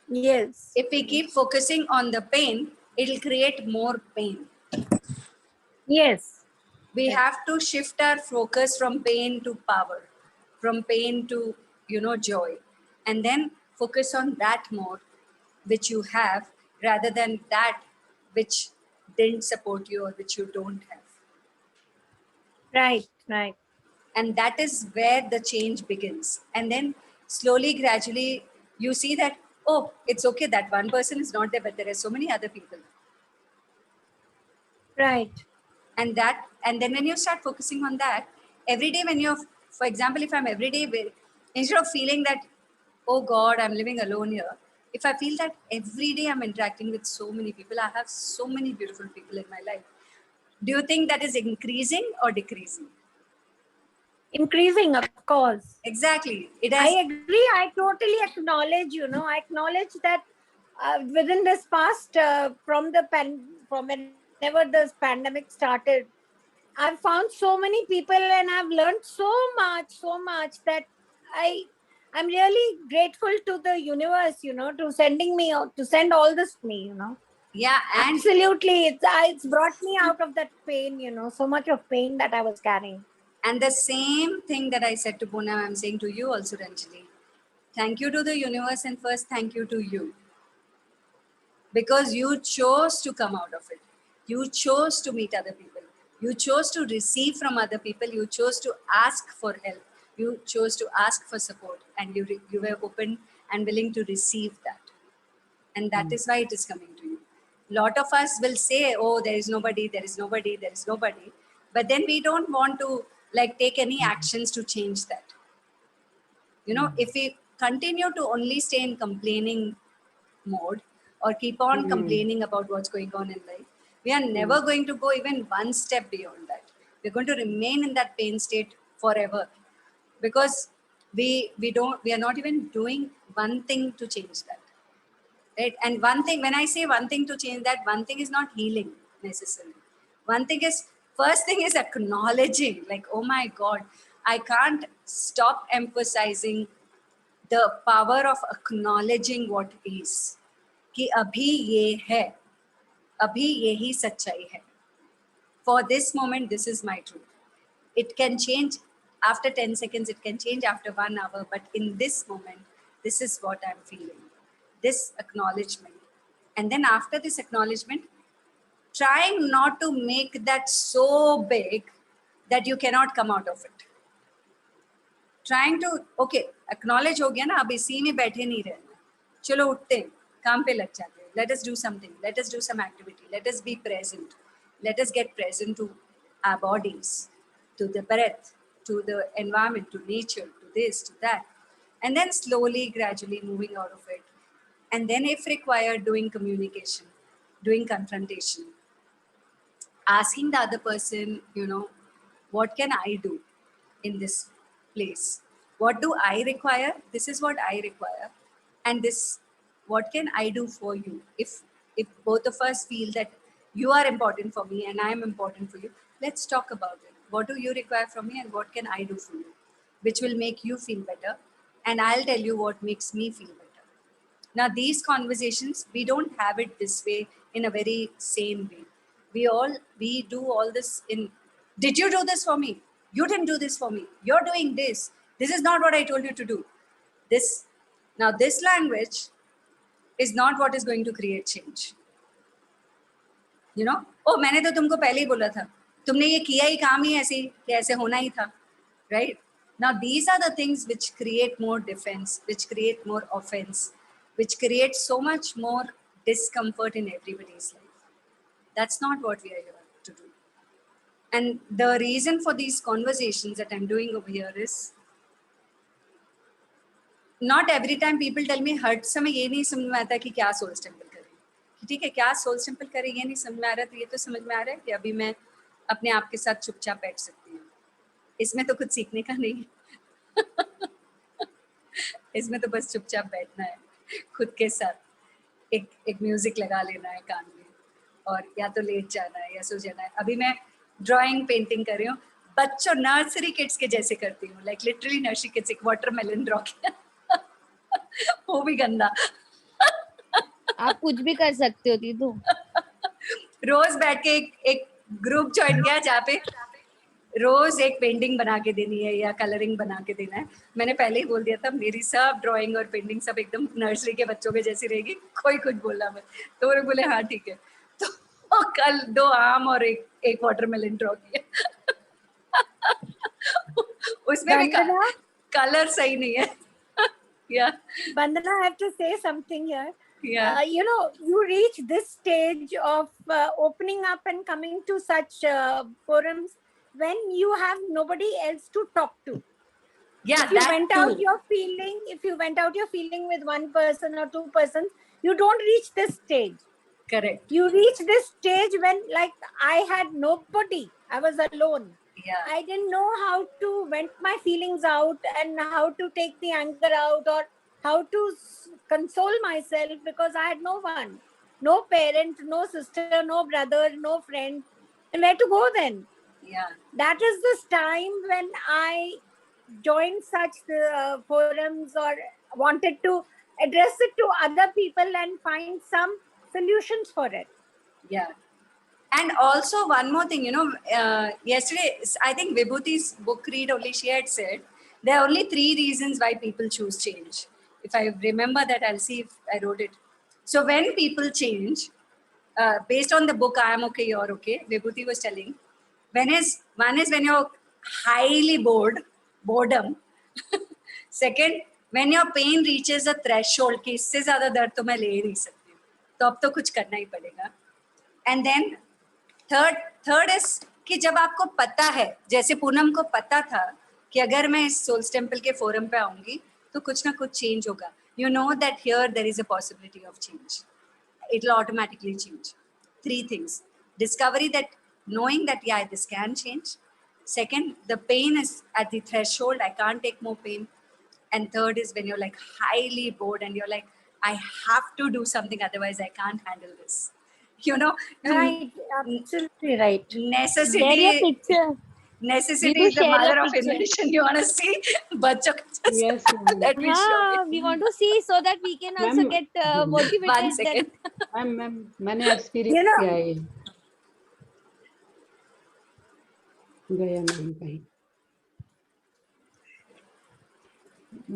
Yes. If we keep focusing on the pain, it'll create more pain. Yes. We Right. have to shift our focus from pain to power, from pain to, joy, and then focus on that more which you have, rather than that which didn't support you or which you don't have. Right. And that is where the change begins. And then slowly, gradually, you see that, oh, it's okay that one person is not there, but there are so many other people. Right. And then when you start focusing on that, every day when you're, for example, if I'm every day instead of feeling that, oh God, I'm living alone here, if I feel that every day I'm interacting with so many people, I have so many beautiful people in my life, do you think that is increasing or decreasing? Increasing, of course. Exactly. I agree. I totally acknowledge, I acknowledge that within this past, from whenever this pandemic started, I've found so many people and I've learned so much that I'm really grateful to the universe, to sending me out, to send all this to me, Yeah, and absolutely. It's brought me out of that pain, so much of pain that I was carrying. And the same thing that I said to Poonam, I'm saying to you also, Ranjali. Thank you to the universe, and first thank you to you. Because you chose to come out of it. You chose to meet other people. You chose to receive from other people. You chose to ask for help. You chose to ask for support, and you were open and willing to receive that. And that is why it is coming to you. Lot of us will say, oh, there is nobody, there is nobody, there is nobody. But then we don't want to take any actions to change that. If we continue to only stay in complaining mode or keep on complaining about what's going on in life, we are never going to go even one step beyond that. We're going to remain in that pain state forever, because we are not even doing one thing to change that. Right? And one thing, when I say one thing to change that, one thing is not healing necessarily. One thing is, first thing is acknowledging, like, oh my God, I can't stop emphasizing the power of acknowledging what is. कि अभी ये है, अभी यही सच्चाई है. For this moment, this is my truth. It can change after 10 seconds, it can change after 1 hour, but in this moment, this is what I'm feeling. This acknowledgement. And then after this acknowledgement, trying not to make that so big that you cannot come out of it. Trying to, okay, acknowledge हो गया ना, अब इसी में बैठे नहीं रहना. चलो उठते हैं, काम पे लग जाते हैं. Let us do something. Let us do some activity. Let us be present. Let us get present to our bodies, to the breath, to the environment, to nature, to this, to that. And then slowly, gradually moving out of it. And then if required, doing communication, doing confrontation, asking the other person, what can I do in this place? What do I require? This is what I require. And this, what can I do for you? If both of us feel that you are important for me and I am important for you, let's talk about it. What do you require from me and what can I do for you? Which will make you feel better. And I'll tell you what makes me feel better. Now, these conversations, we don't have it this way in a very sane way. We do all this in, did you do this for me? You didn't do this for me. You're doing this. This is not what I told you to do. This language is not what is going to create change. Oh, मैंने तो तुमको पहले ही बोला था. तुमने ये किया ही, काम ही ऐसे कि ऐसे होना ही था. Right? Now, these are the things which create more defense, which create more offense, which create so much more discomfort in everybody's life. That's not what we are here to do. And the reason for these conversations that I'm doing over here is, not every time people tell me, हर समय ये नहीं समझ में आता कि क्या soul temple करें. ठीक है, क्या सोल टेम्पल करें ये नहीं समझ में आ रहा, तो ये तो समझ में आ रहा है कि अभी मैं अपने आप के साथ चुपचाप बैठ सकती हूँ. इसमें तो कुछ सीखने का नहीं है. इसमें तो बस चुपचाप बैठना है खुद के साथ. एक म्यूजिक लगा लेना है कान में और या तो लेट जाना है या सो जाना है. अभी मैं ड्राइंग पेंटिंग कर रही हूँ, बच्चों नर्सरी किड्स के जैसे करती हूँ, लाइक लिटरली नर्सरी किड्स. एक वाटरमेलन ड्रॉ किया, वो भी गंदा. आप कुछ भी कर सकते होती तो. रोज बैठ के एक ग्रुप ज्वाइन किया जहाँ पे रोज एक पेंटिंग बना के देनी है या कलरिंग बना के देना है। मैंने पहले ही बोल दिया था मेरी सब ड्राइंग और पेंटिंग सब एकदम नर्सरी के बच्चों के जैसी रहेगी, कोई कुछ बोला मत। तो वो बोले हाँ ठीक है। तो कल 2 आम और एक वाटरमेलन ड्रॉ किया। उसमें भी कलर सही नहीं है। Yeah. Bandana, I have to say something here. Yeah. You know, you reach this stage of opening up and coming to such forums when you have nobody else to talk to. Yeah, if you that went too. out your feeling, if you went out your feeling with one person or two persons, you don't reach this stage. Correct. You reach this stage when, like, I had nobody. I was alone. Yeah. I didn't know how to vent my feelings out and how to take the anger out or how to console myself because I had no one. No parent, no sister, no brother, no friend. And where to go then? Yeah. That is this time when I joined such forums or wanted to address it to other people and find some solutions for it. Yeah. And also one more thing, yesterday, I think Vibhuti's book read only, she had said, there are only 3 reasons why people choose change. If I remember that, I'll see if I wrote it. So when people change, based on the book, I Am Okay, You're Okay, Vibhuti was telling, one is when you're highly boredom. Second, when your pain reaches a threshold, कि इससे ज़्यादा दर्द तो मैं ले ही नहीं सकती हूँ, तो अब तो कुछ करना ही पड़ेगा. And then थर्ड इज कि जब आपको पता है, जैसे पूनम को पता था कि अगर मैं इस सोल्स टेम्पल के फोरम पे आऊंगी तो कुछ ना कुछ चेंज होगा. You know that here there is a possibility of change. It will automatically change. 3 things. Discovery that knowing that yeah, this can change. Second, the pain is at the threshold, I can't take more pain. And third is when you're like highly bored and you're like, I have to do something, otherwise I can't handle this. Right, absolutely right. Necessity. Share your picture. Necessity We is the share mother your of picture. invention. You want to see? Bachcho ka just Yes, let me show हाँ, you. we want to see so that we can also Ma'am, get motivated. One second. Ma'am मैंने experience किया है ये. गया ma'am कहीं.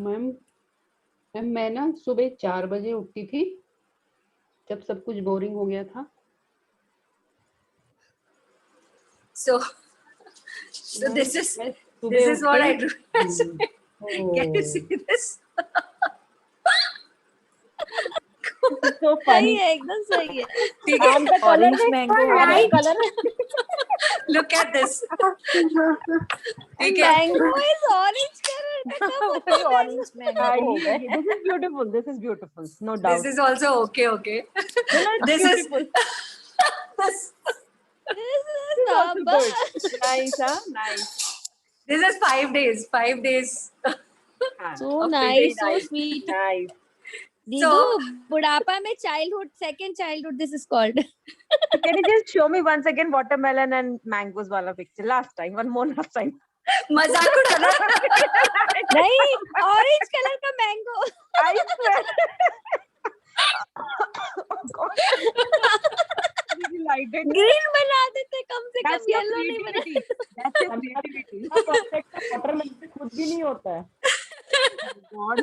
Ma'am मैं ना सुबह 4 बजे उठती थी जब सब कुछ बोरिंग हो गया था. So this is what I do. Can you see this? So funny. सही है, एकदम सही है. ठीक है. आम का colour mango Right. Colour. Look at this. ठीक है. Mango is orange color. Orange mango हो गए. This is beautiful. This is beautiful. No doubt. This is also okay. This is This is also Baba. good. Nice, huh? Nice. This is 5 days. 5 days. So of nice, so feeling sweet. Nice. Didu, बुढ़ापा में childhood, second childhood, this is called. Can you just show me once again watermelon and mangoes wala picture? Last time, one more last time. मजाक उड़ाना. नहीं, orange color का mango. I swear. Oh God. Delighted. Green बना देते, कम से That's come your yellow नहीं बना. creativity. That's your creativity. Perfect watermelon से खुद भी नहीं होता है. God.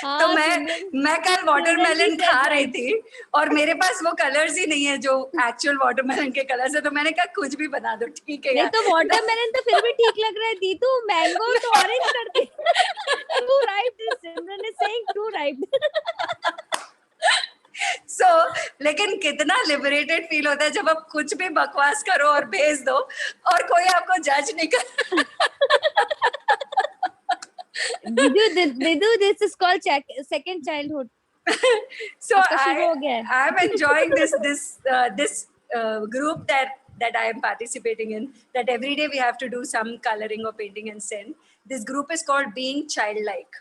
तो मैं कल वाटरमेलन खा रही थी और मेरे पास वो कलर्स ही नहीं है जो एक्चुअल वाटरमेलन के कलर्स है, तो मैंने कहा कुछ भी बना दो, ठीक है नहीं यार. तो वाटरमेलन तो फिर भी ठीक लग रहा है. दीदू मैंगो तो ऑरेंज कर दी. Too ripe. Simran is saying too ripe. So, लेकिन कितना लिबरेटेड फील होता है जब आप कुछ भी बकवास करो और भेज दो और कोई आपको जज नहीं कर. Didu, this is called second childhood. So आपका शुरू हो गया है. I'm enjoying this group that I am participating in. That every day we have to do some coloring or painting and send. This group is called Being Childlike.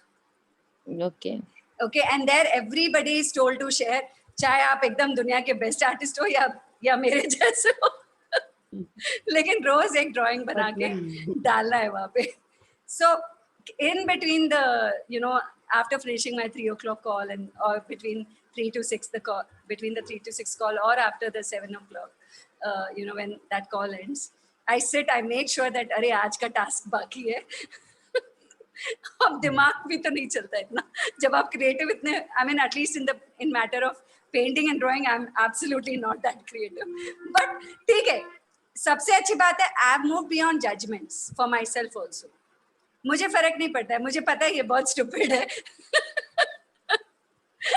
Okay, and there everybody is told to share. चाहे आप एकदम दुनिया के best artist हो या मेरे जैसे हो, लेकिन रोज एक ड्राइंग बना के डालना है वहाँ पे. So in between after finishing my 3 o'clock call or between 3 to 6 between the 3 to 6 call or after the 7 o'clock, when that call ends, I sit, I make sure that अरे आज का task बाकी है. अब दिमाग भी तो नहीं चलता इतना जब आप creative इतने, I mean at least in matter of painting and drawing, I'm absolutely not that creative. But ठीक है, सबसे अच्छी बात है I've moved beyond judgments for myself also. मुझे फर्क नहीं पड़ता है, मुझे पता है ये बहुत stupid है.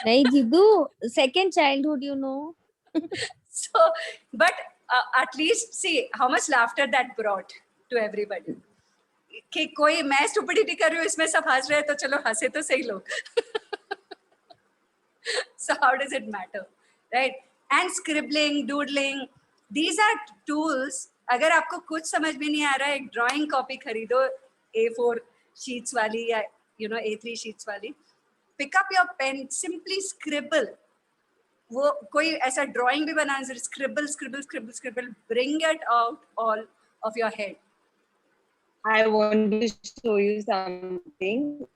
नहीं जीदू, second childhood, you know. So, but at least see how much laughter that brought to everybody. कि कोई मैं stupidity कर रही हूँ, इसमें सब हंस रहे हैं, तो चलो हंसे तो सही लोग. So how does it matter, right? And scribbling, doodling, these are tools. अगर आपको कुछ समझ में नहीं आ रहा है, एक drawing copy खरीदो, A4 sheets वाली या A3 sheets वाली. Pick up your pen, simply scribble. वो कोई ऐसा drawing भी बना, scribble, scribble, scribble, scribble. Bring it out all of your head. I want to show you something.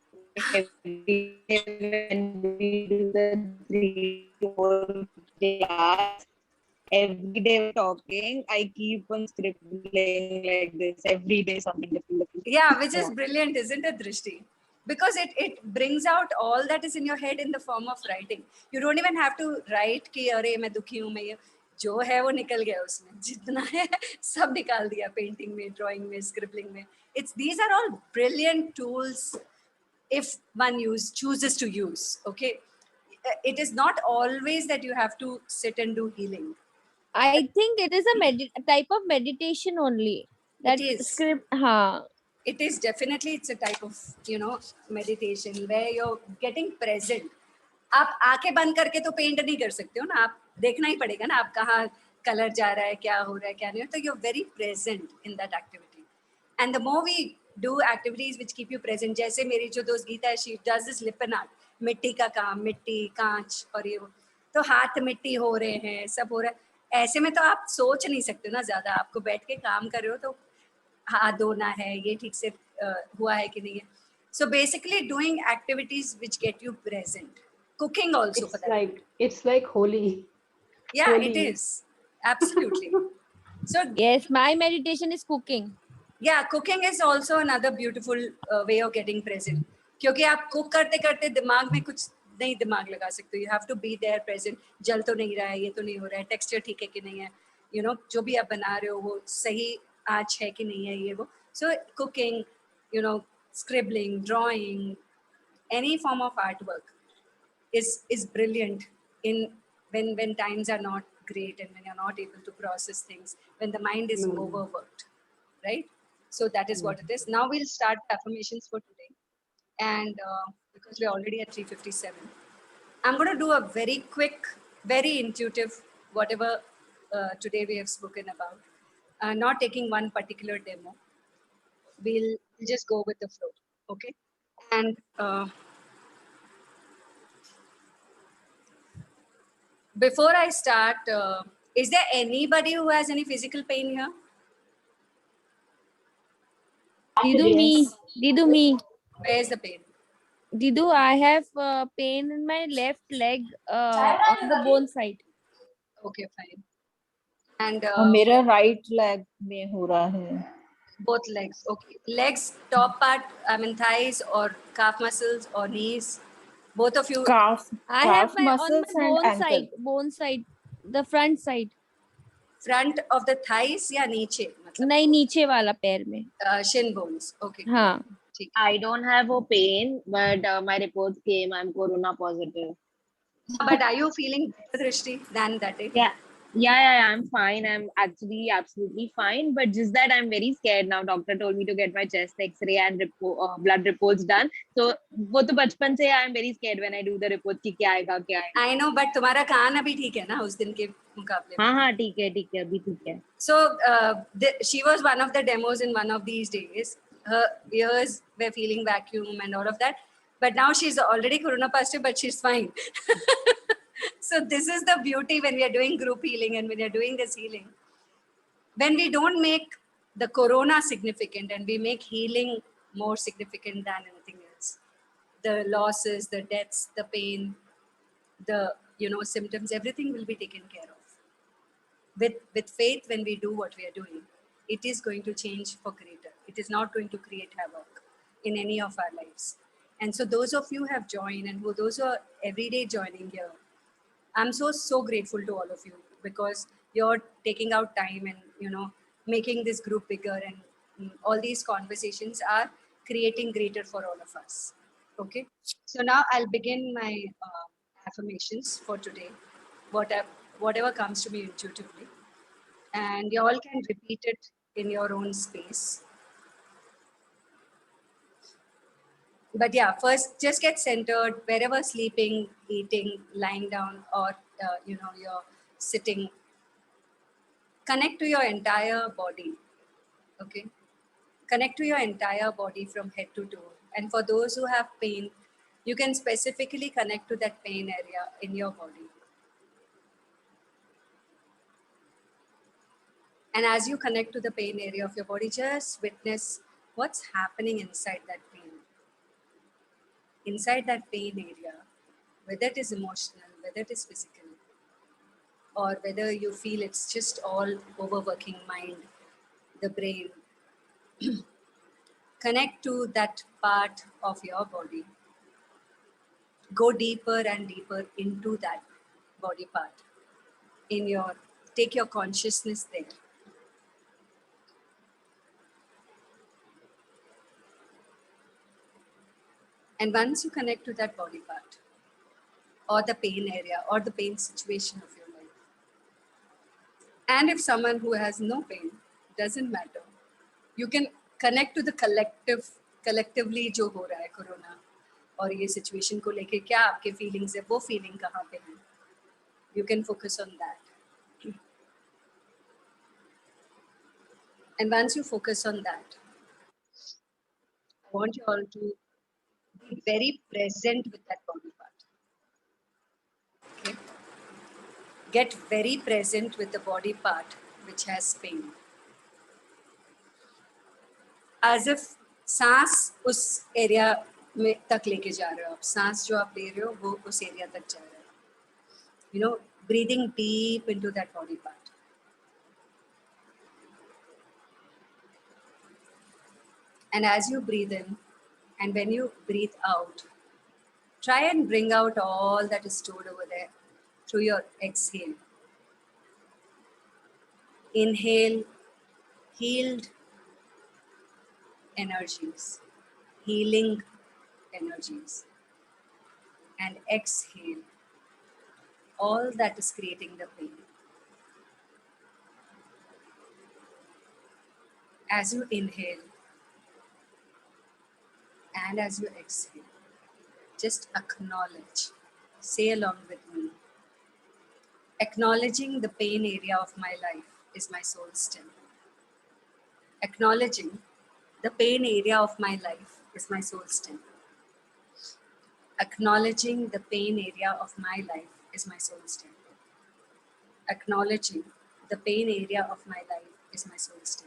Every day when we do the 3-4 class, every day we're talking, I keep on scribbling like this. Every day something different. Yeah, which is brilliant, isn't it, Drishti? Because it brings out all that is in your head in the form of writing. You don't even have to write कि अरे मैं दुखी हूँ, मैं ये जो है वो निकल गया उसमें, जितना है सब निकाल दिया पेंटिंग में, ड्राइंग में, स्क्रिबलिंग में. These are all brilliant tools if one chooses to use. Okay, it is not always that you have to sit and do healing. I think it is a type of meditation only. That It is. script, हाँ. It is definitely, it's a type of meditation where you're getting present. आप आंखें बंद करके तो paint नहीं कर सकते हो ना, आप देखना ही पड़ेगा ना, आप कहाँ कलर जा रहा है, क्या हो रहा है, क्या नहीं. तो you're very present in that activity. And the more we do activities which keep you present, जैसे मेरी जो दोस्त गीता है, she does this lippen art, मिट्टी का काम, मिट्टी, कांच और ये वो, तो हाथ मिट्टी हो रहे हैं, सब हो रहा है. ऐसे में तो आप सोच नहीं सकते ना ज्यादा, आपको बैठ के काम कर रहे हो तो हाथ धोना है, ये ठीक से हुआ है कि नहीं है. So basically doing activities which get you present. Cooking also for that. It's like holy. Yeah, holy. It is. Absolutely. So yes, my meditation is cooking. Yeah, cooking is also another beautiful way of getting present. क्योंकि आप cook करते करते दिमाग में कुछ नहीं दिमाग लगा सकते. You have to be there present. जल तो नहीं रहा है, ये तो नहीं हो रहा है, texture ठीक है कि नहीं है, जो भी आप बना रहे हो वो सही आँच है कि नहीं है, ये वो. So cooking, scribbling, drawing, any form of artwork is brilliant in when times are not great and when you're not able to process things, when the mind is overworked, right? So that is what it is. Now we'll start affirmations for today. And because we're already at 3:57, I'm going to do a very quick, very intuitive, whatever today we have spoken about. Not taking one particular demo. We'll just go with the flow, okay? And before I start, is there anybody who has any physical pain here? Didu, me. Where is the pain? Didu, I have pain in my left leg on the bone side. Okay, fine. And मेरा right leg में हो रहा है. Both legs, okay. Legs, top part, I mean thighs or calf muscles or knees. Both of you. I have my on my bone side, the front side. Front of the thighs या नीचे? नहीं, नीचे वाला पैर में. Shin bones, okay. हाँ. I don't have a pain, but my reports came. I'm corona positive. But are you feeling better, Drishti, than that day? Yeah, I'm fine. I'm actually absolutely fine. But just that I'm very scared now. Doctor told me to get my chest X-ray and blood reports done. So वो तो बचपन से I'm very scared when I do the reports कि क्या आएगा. I know, but तुम्हारा कान अभी ठीक है ना उस दिन के मुकाबले? हाँ, ठीक है, अभी ठीक है. So she was one of the demos in one of these days. Her ears were feeling vacuum and all of that. But now she's already corona positive, but she's fine. So this is the beauty when we are doing group healing and when you're doing this healing. When we don't make the corona significant and we make healing more significant than anything else, the losses, the deaths, the pain, the symptoms, everything will be taken care of. With faith, when we do what we are doing, it is going to change for greater. It is not going to create havoc in any of our lives. And so those of you who have joined and those who are every day joining here, I'm so grateful to all of you, because you're taking out time and, you know, making this group bigger, and all these conversations are creating greater for all of us. Okay, so now I'll begin my affirmations for today, whatever comes to me intuitively, and you all can repeat it in your own space. But yeah, first just get centered wherever sleeping, eating, lying down, or you know, you're sitting. Connect to your entire body. Okay, connect to your entire body from head to toe. And for those who have pain, you can specifically connect to that pain area in your body. And as you connect to the pain area of your body, just witness what's happening inside that pain. Inside that pain area, whether it is emotional, whether it is physical, or whether you feel it's just all overworking mind, the brain. Connect to that part of your body. Go deeper and deeper into that body part. Take your consciousness there. And once you connect to that body part, or the pain area, or the pain situation of your life, and if someone who has no pain, doesn't matter, you can connect to the collectively जो हो रहा है corona और ये situation को लेके क्या आपके फीलिंग्स है, वो फीलिंग कहाँ पे है, you can focus on that. And once you focus on that, I want you all to be very present with that body part. Okay? Get very present with the body part which has pain. As if सांस उस area में तक लेके जा रहे हो आप, सांस जो आप ले रहे हो वो उस एरिया तक जा रहा है. You know, breathing deep into that body part. And as you breathe in, and when you breathe out, try and bring out all that is stored over there through your exhale. Inhale, healed energies, healing energies. And exhale, all that is creating the pain. As you inhale and as you exhale, just acknowledge, say along with me, acknowledging the pain area of my life is my soul's temple. Acknowledging the pain area of my life is my soul's temple. Acknowledging the pain area of my life is my soul's temple. Acknowledging the pain area of my life is my soul's temple.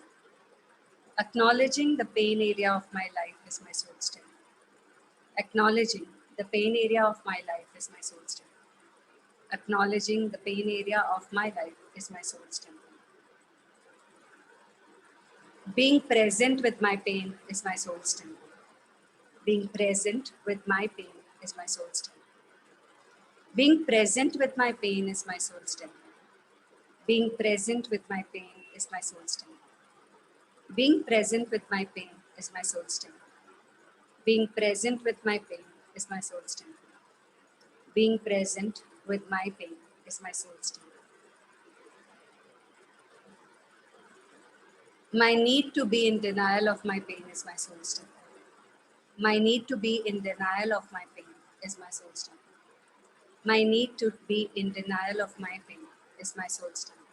Acknowledging the pain area of my life is my soul's temple. Acknowledging the pain area of my life is my soul's temple. Acknowledging the pain area of my life is my soul's temple. Being present with my pain is my soul's temple. Being present with my pain is my soul's temple. Being present with my pain is my soul's temple. Being present with my pain is my soul's temple. Being present with my pain is my soul's temple. Being present with my pain is my soul's temple. Being present with my pain is my soul's temple. My need to be in denial of my pain is my soul's temple. My need to be in denial of my pain is my soul's temple. My need to be in denial of my pain is my soul's temple.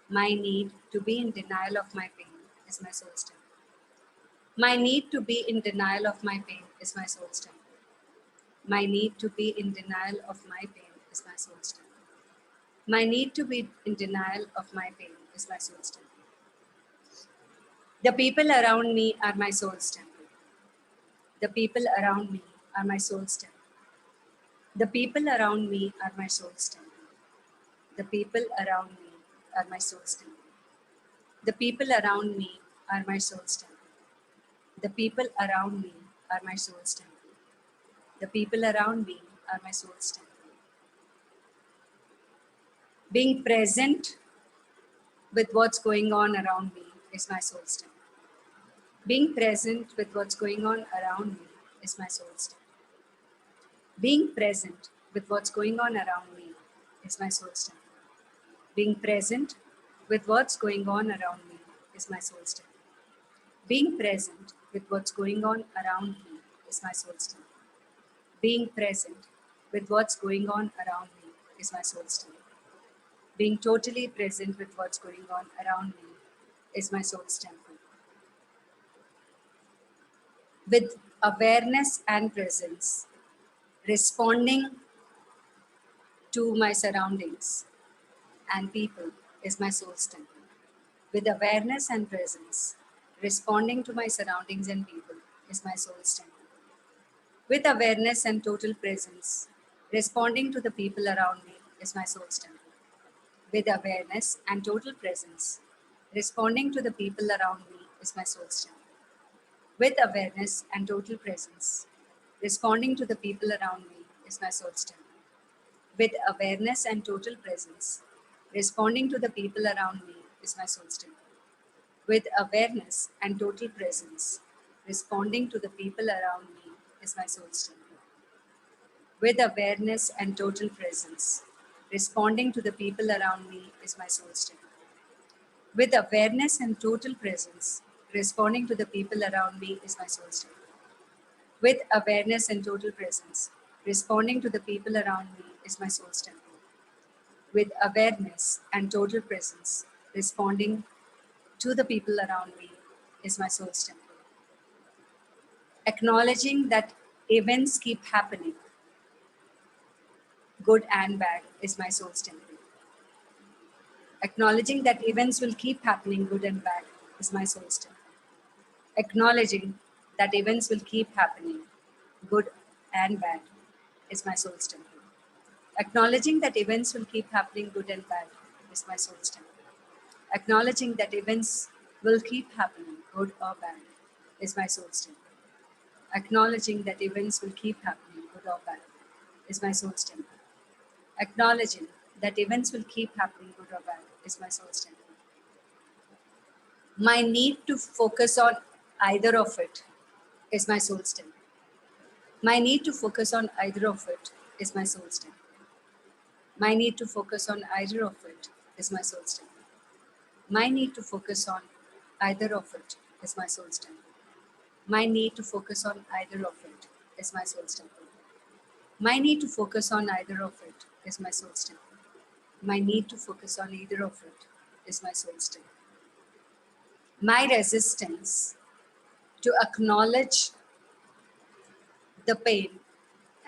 My need to be in denial of my pain is my soul's temple. My need to be in denial of my pain is my soul's temple. My need to be in denial of my pain is my soul's temple. My need to be in denial of my pain is my soul's temple. The people around me are my soul's temple. The people around me are my soul's temple. The people around me are my soul's temple. The people around me are my soul's temple. The people around me are my soul's temple. The people around me are my soul's temple. The people around me are my soul's temple. Being present with what's going on around me is my soul's temple. Being present with what's going on around me is my soul's temple. Being present with what's going on around me is my soul's temple. Being present with what's going on around me is my soul's temple. Being present with what's going on around me is my soul's temple. Being present with what's going on around me is my soul's temple. Being totally present with what's going on around me is my soul's temple. With awareness and presence, responding to my surroundings and people is my soul's temple. With awareness and presence, responding to my surroundings and people is my soul's temple. With awareness and total presence, responding to the people around me is my soul's temple. With awareness and total presence, responding to the people around me is my soul's temple. With awareness and total presence, responding to the people around me is my soul's temple. With awareness and total presence, responding to the people around me is my soul's temple. With awareness and total presence, responding to the people around me is my soul's temple. With awareness and total presence, responding to the people around me is my soul's temple. With awareness and total presence, responding to the people around me is my soul's temple. With awareness and total presence, responding to the people around me is my soul's temple. With awareness and total presence, responding to the people around me is my soul's temple. Acknowledging that events keep happening, good and bad, is my soul's temple. Acknowledging that events will keep happening, good and bad, is my soul's temple. Acknowledging that events will keep happening, good and bad, is my soul's temple. Acknowledging that events will keep happening, good and bad, is my soul's temple. Acknowledging that events will keep happening, good or bad, is my soul's temple. Acknowledging that events will keep happening, good or bad, is my soul's temple. Acknowledging that events will keep happening, good or bad, is my soul's temple. My need to focus on either of it is my soul's temple. My need to focus on either of it is my soul's temple. My need to focus on either of it is my soul's temple. My need to focus on either of it is my soul's temple. My need to focus on either of it is my soul's temple. My need to focus on either of it is my soul's temple. My need to focus on either of it is my soul's temple. My resistance to acknowledge the pain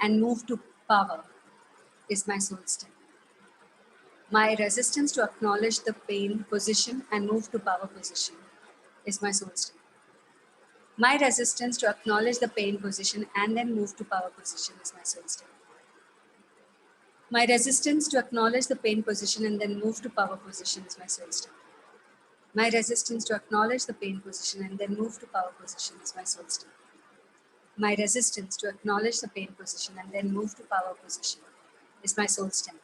and move to power is my soul's temple. My resistance to acknowledge the pain position and move to power position is my soul's temple. My resistance to acknowledge the pain position and then move to power position is my soul's temple. My resistance to acknowledge the pain position and then move to power position is my soul's temple. My resistance to acknowledge the pain position and then move to power position is my soul's temple. My resistance to acknowledge the pain position and then move to power position is my soul's temple.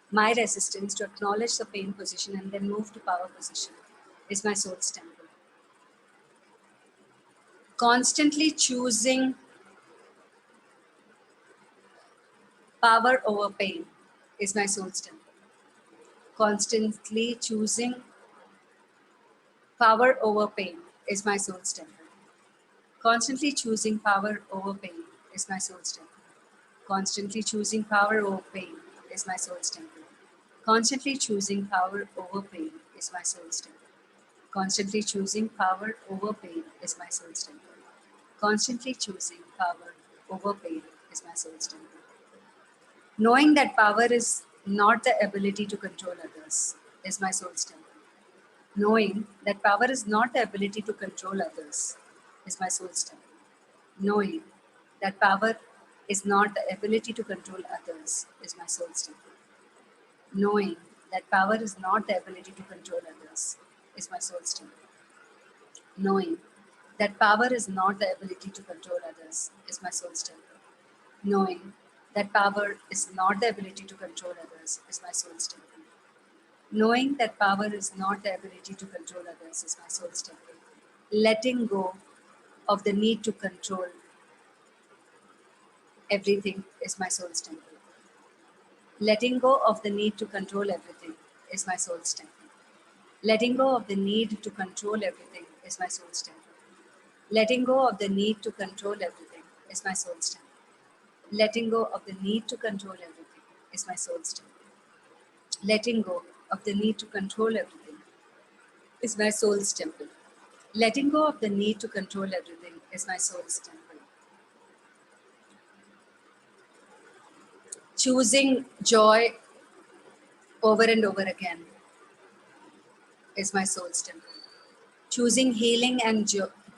My resistance to acknowledge the pain position and then move to power position is my soul's temple. Constantly choosing power over pain is my soul's temple. Constantly choosing power over pain is my soul's temple. Constantly choosing power over pain is my soul's temple. Constantly choosing power over pain is my soul's temple. Constantly choosing power over pain is my soul's temple. Constantly choosing power over pain is my soul's temple. Constantly choosing power over pain is my soul's temple. Knowing that power is not the ability to control others is my soul's temple. Knowing that power is not the ability to control others is my soul's temple. Knowing that power is not the ability to control others is my soul's temple. Knowing that power is not the ability to control others is my soul's temple. Knowing that power is not the ability to control others is my soul's temple. Knowing that power is not the ability to control others is my soul's temple. Knowing that power is not the ability to control others is my soul's temple. Letting go of the need to control everything is my soul's temple. Letting go of the need to control everything is my soul's temple. Letting go of the need to control everything is my soul's temple. Letting go of the need to control everything is my soul's temple. Letting go of the need to control everything is my soul's temple. Letting go of the need to control everything is my soul's temple. Letting go of the need to control everything is my soul's temple. Choosing joy over and over again is my soul's temple. Choosing healing and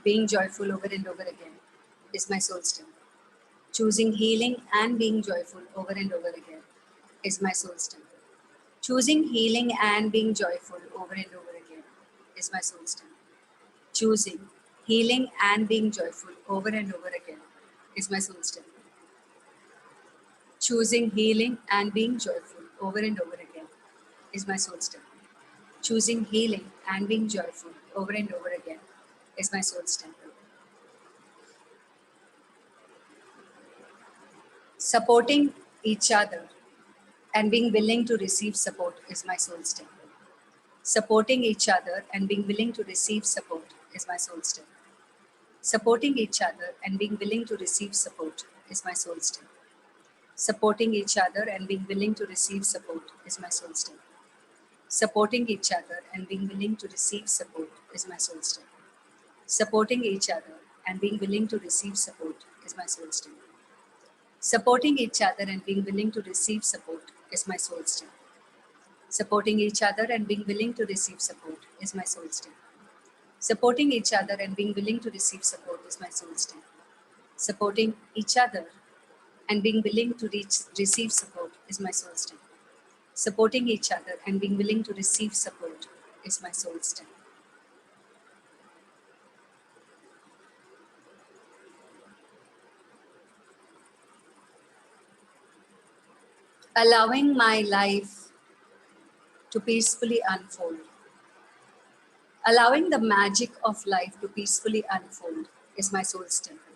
being joyful over and over again is my soul's temple. Choosing healing and being joyful over and over again is my soul's temple. Choosing healing and being joyful over and over again is my soul's temple. Choosing healing and being joyful over and over again is my soul's temple. Choosing healing and being joyful over and over again is my soul's temple. Choosing healing and being joyful over and over again is my soul's temple. Supporting each other and being willing to receive support is my soul's temple. Supporting each other and being willing to receive support is my soul's temple. Supporting each other and being willing to receive support is my soul's temple. Supporting each other and being willing to receive support is my soul's temple. Supporting each other and being willing to receive support is my soul's temple. Supporting each other and being willing to receive support is my soul's temple. Supporting each other and being willing to receive support is my soul's temple. Supporting each other and being willing to receive support is my soul's temple. Supporting each other and being willing to receive support is my soul's temple. Supporting each other and being willing to receive support is my soul's temple. Supporting each other and being willing to receive support is my soul's temple. Allowing my life to peacefully unfold. Allowing the magic of life to peacefully unfold is my soul's temple.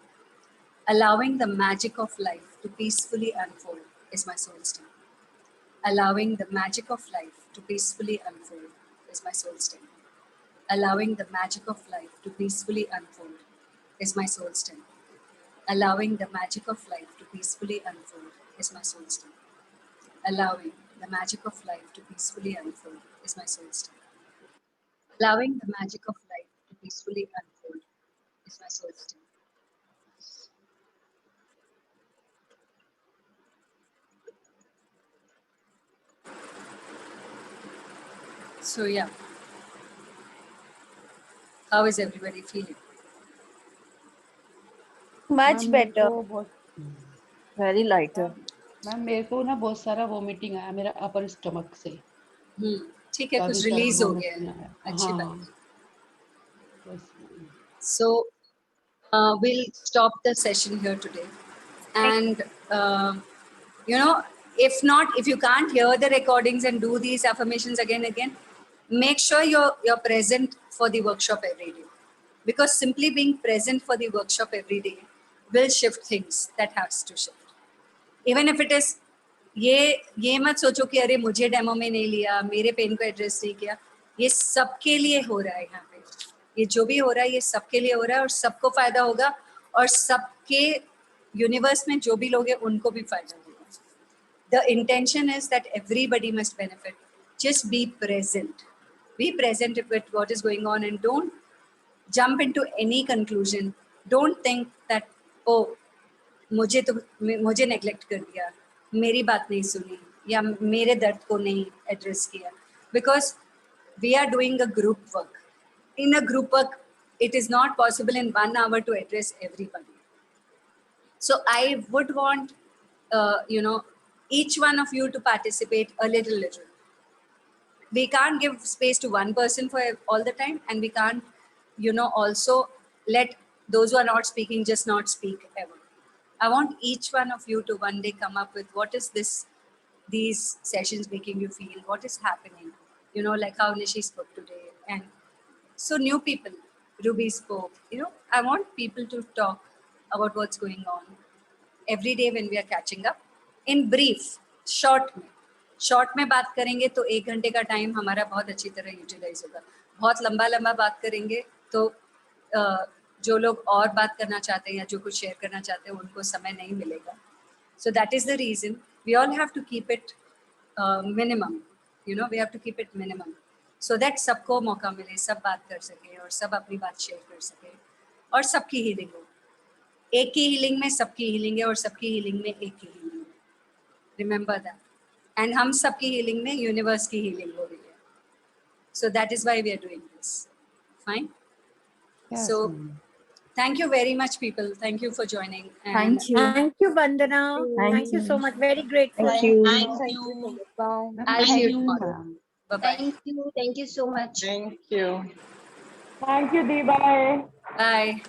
Allowing the magic of life to peacefully unfold is my soul's temple. Allowing the magic of life to peacefully unfold is my soul's temple. Allowing the magic of life to peacefully unfold is my soul's temple. Allowing the magic of life to peacefully unfold is my soul's temple. Allowing the magic of life to peacefully unfold is my soul's temple. Allowing the magic of life to peacefully unfold is my soul's temple. So yeah, how is everybody feeling? Much better. Very lighter. Ma'am मेरे को ना बहुत सारा vomiting आया मेरा अपर stomach से ठीक है, कुछ रिलीज हो गया है, अच्छी बात है. So we'll stop the session here today, and if you can't hear the recordings and do these affirmations again, make sure you're present for the workshop every day, because simply being present for the workshop every day will shift things that has to shift. Even if it is ये मत सोचो कि अरे मुझे demo में नहीं लिया, मेरे पेन को एड्रेस नहीं किया. ये सबके लिए हो रहा है. यहाँ पे ये जो भी हो रहा है ये सबके लिए हो रहा है और सबको फायदा होगा और सबके यूनिवर्स में जो भी लोग हैं उनको भी फायदा होगा. The intention is that everybody must benefit. Just be present. Be present with what is going on and don't jump into any conclusion. Don't think that, oh, मुझे नेग्लेक्ट कर दिया, मेरी बात नहीं सुनी या मेरे दर्द को नहीं एड्रेस किया. Because we are doing a group work. In a group work it is not possible in 1 hour to address everybody. So I would want each one of you to participate a little. we can't give space to one person for all the time, and we can't, also let those who are not speaking just not speak ever. I want each one of you to one day come up with what is these sessions making you feel, what is happening, like how Nishi spoke today. And so new people, Ruby spoke, I want people to talk about what's going on every day when we are catching up. In brief, short में बात करेंगे तो 1 घंटे का time हमारा बहुत अच्छी तरह यूटिलाइज होगा. बहुत लंबा बात करेंगे तो जो लोग और बात करना चाहते हैं या जो कुछ शेयर करना चाहते हैं उनको समय नहीं मिलेगा. So that is the reason we all have to keep it minimum. We have to keep it minimum so that सबको मौका मिले, सब बात कर सके और सब अपनी बात शेयर कर सके और सबकी हीलिंग हो. एक की हीलिंग में सबकी हीलिंग है और सबकी हीलिंग में एक की हीलिंग है. Remember that. And हम सबकी हीलिंग में यूनिवर्स की हीलिंग हो रही है. So that is why we are doing this. Fine? Yes. So thank you very much, people. Thank you for joining. And Thank you, Vandana. Thank you so much. Very grateful. Thank you. Bye. I'll see you tomorrow. Bye-bye. Thank you so much. Thank you. Thank you, Dee. Bye. Bye.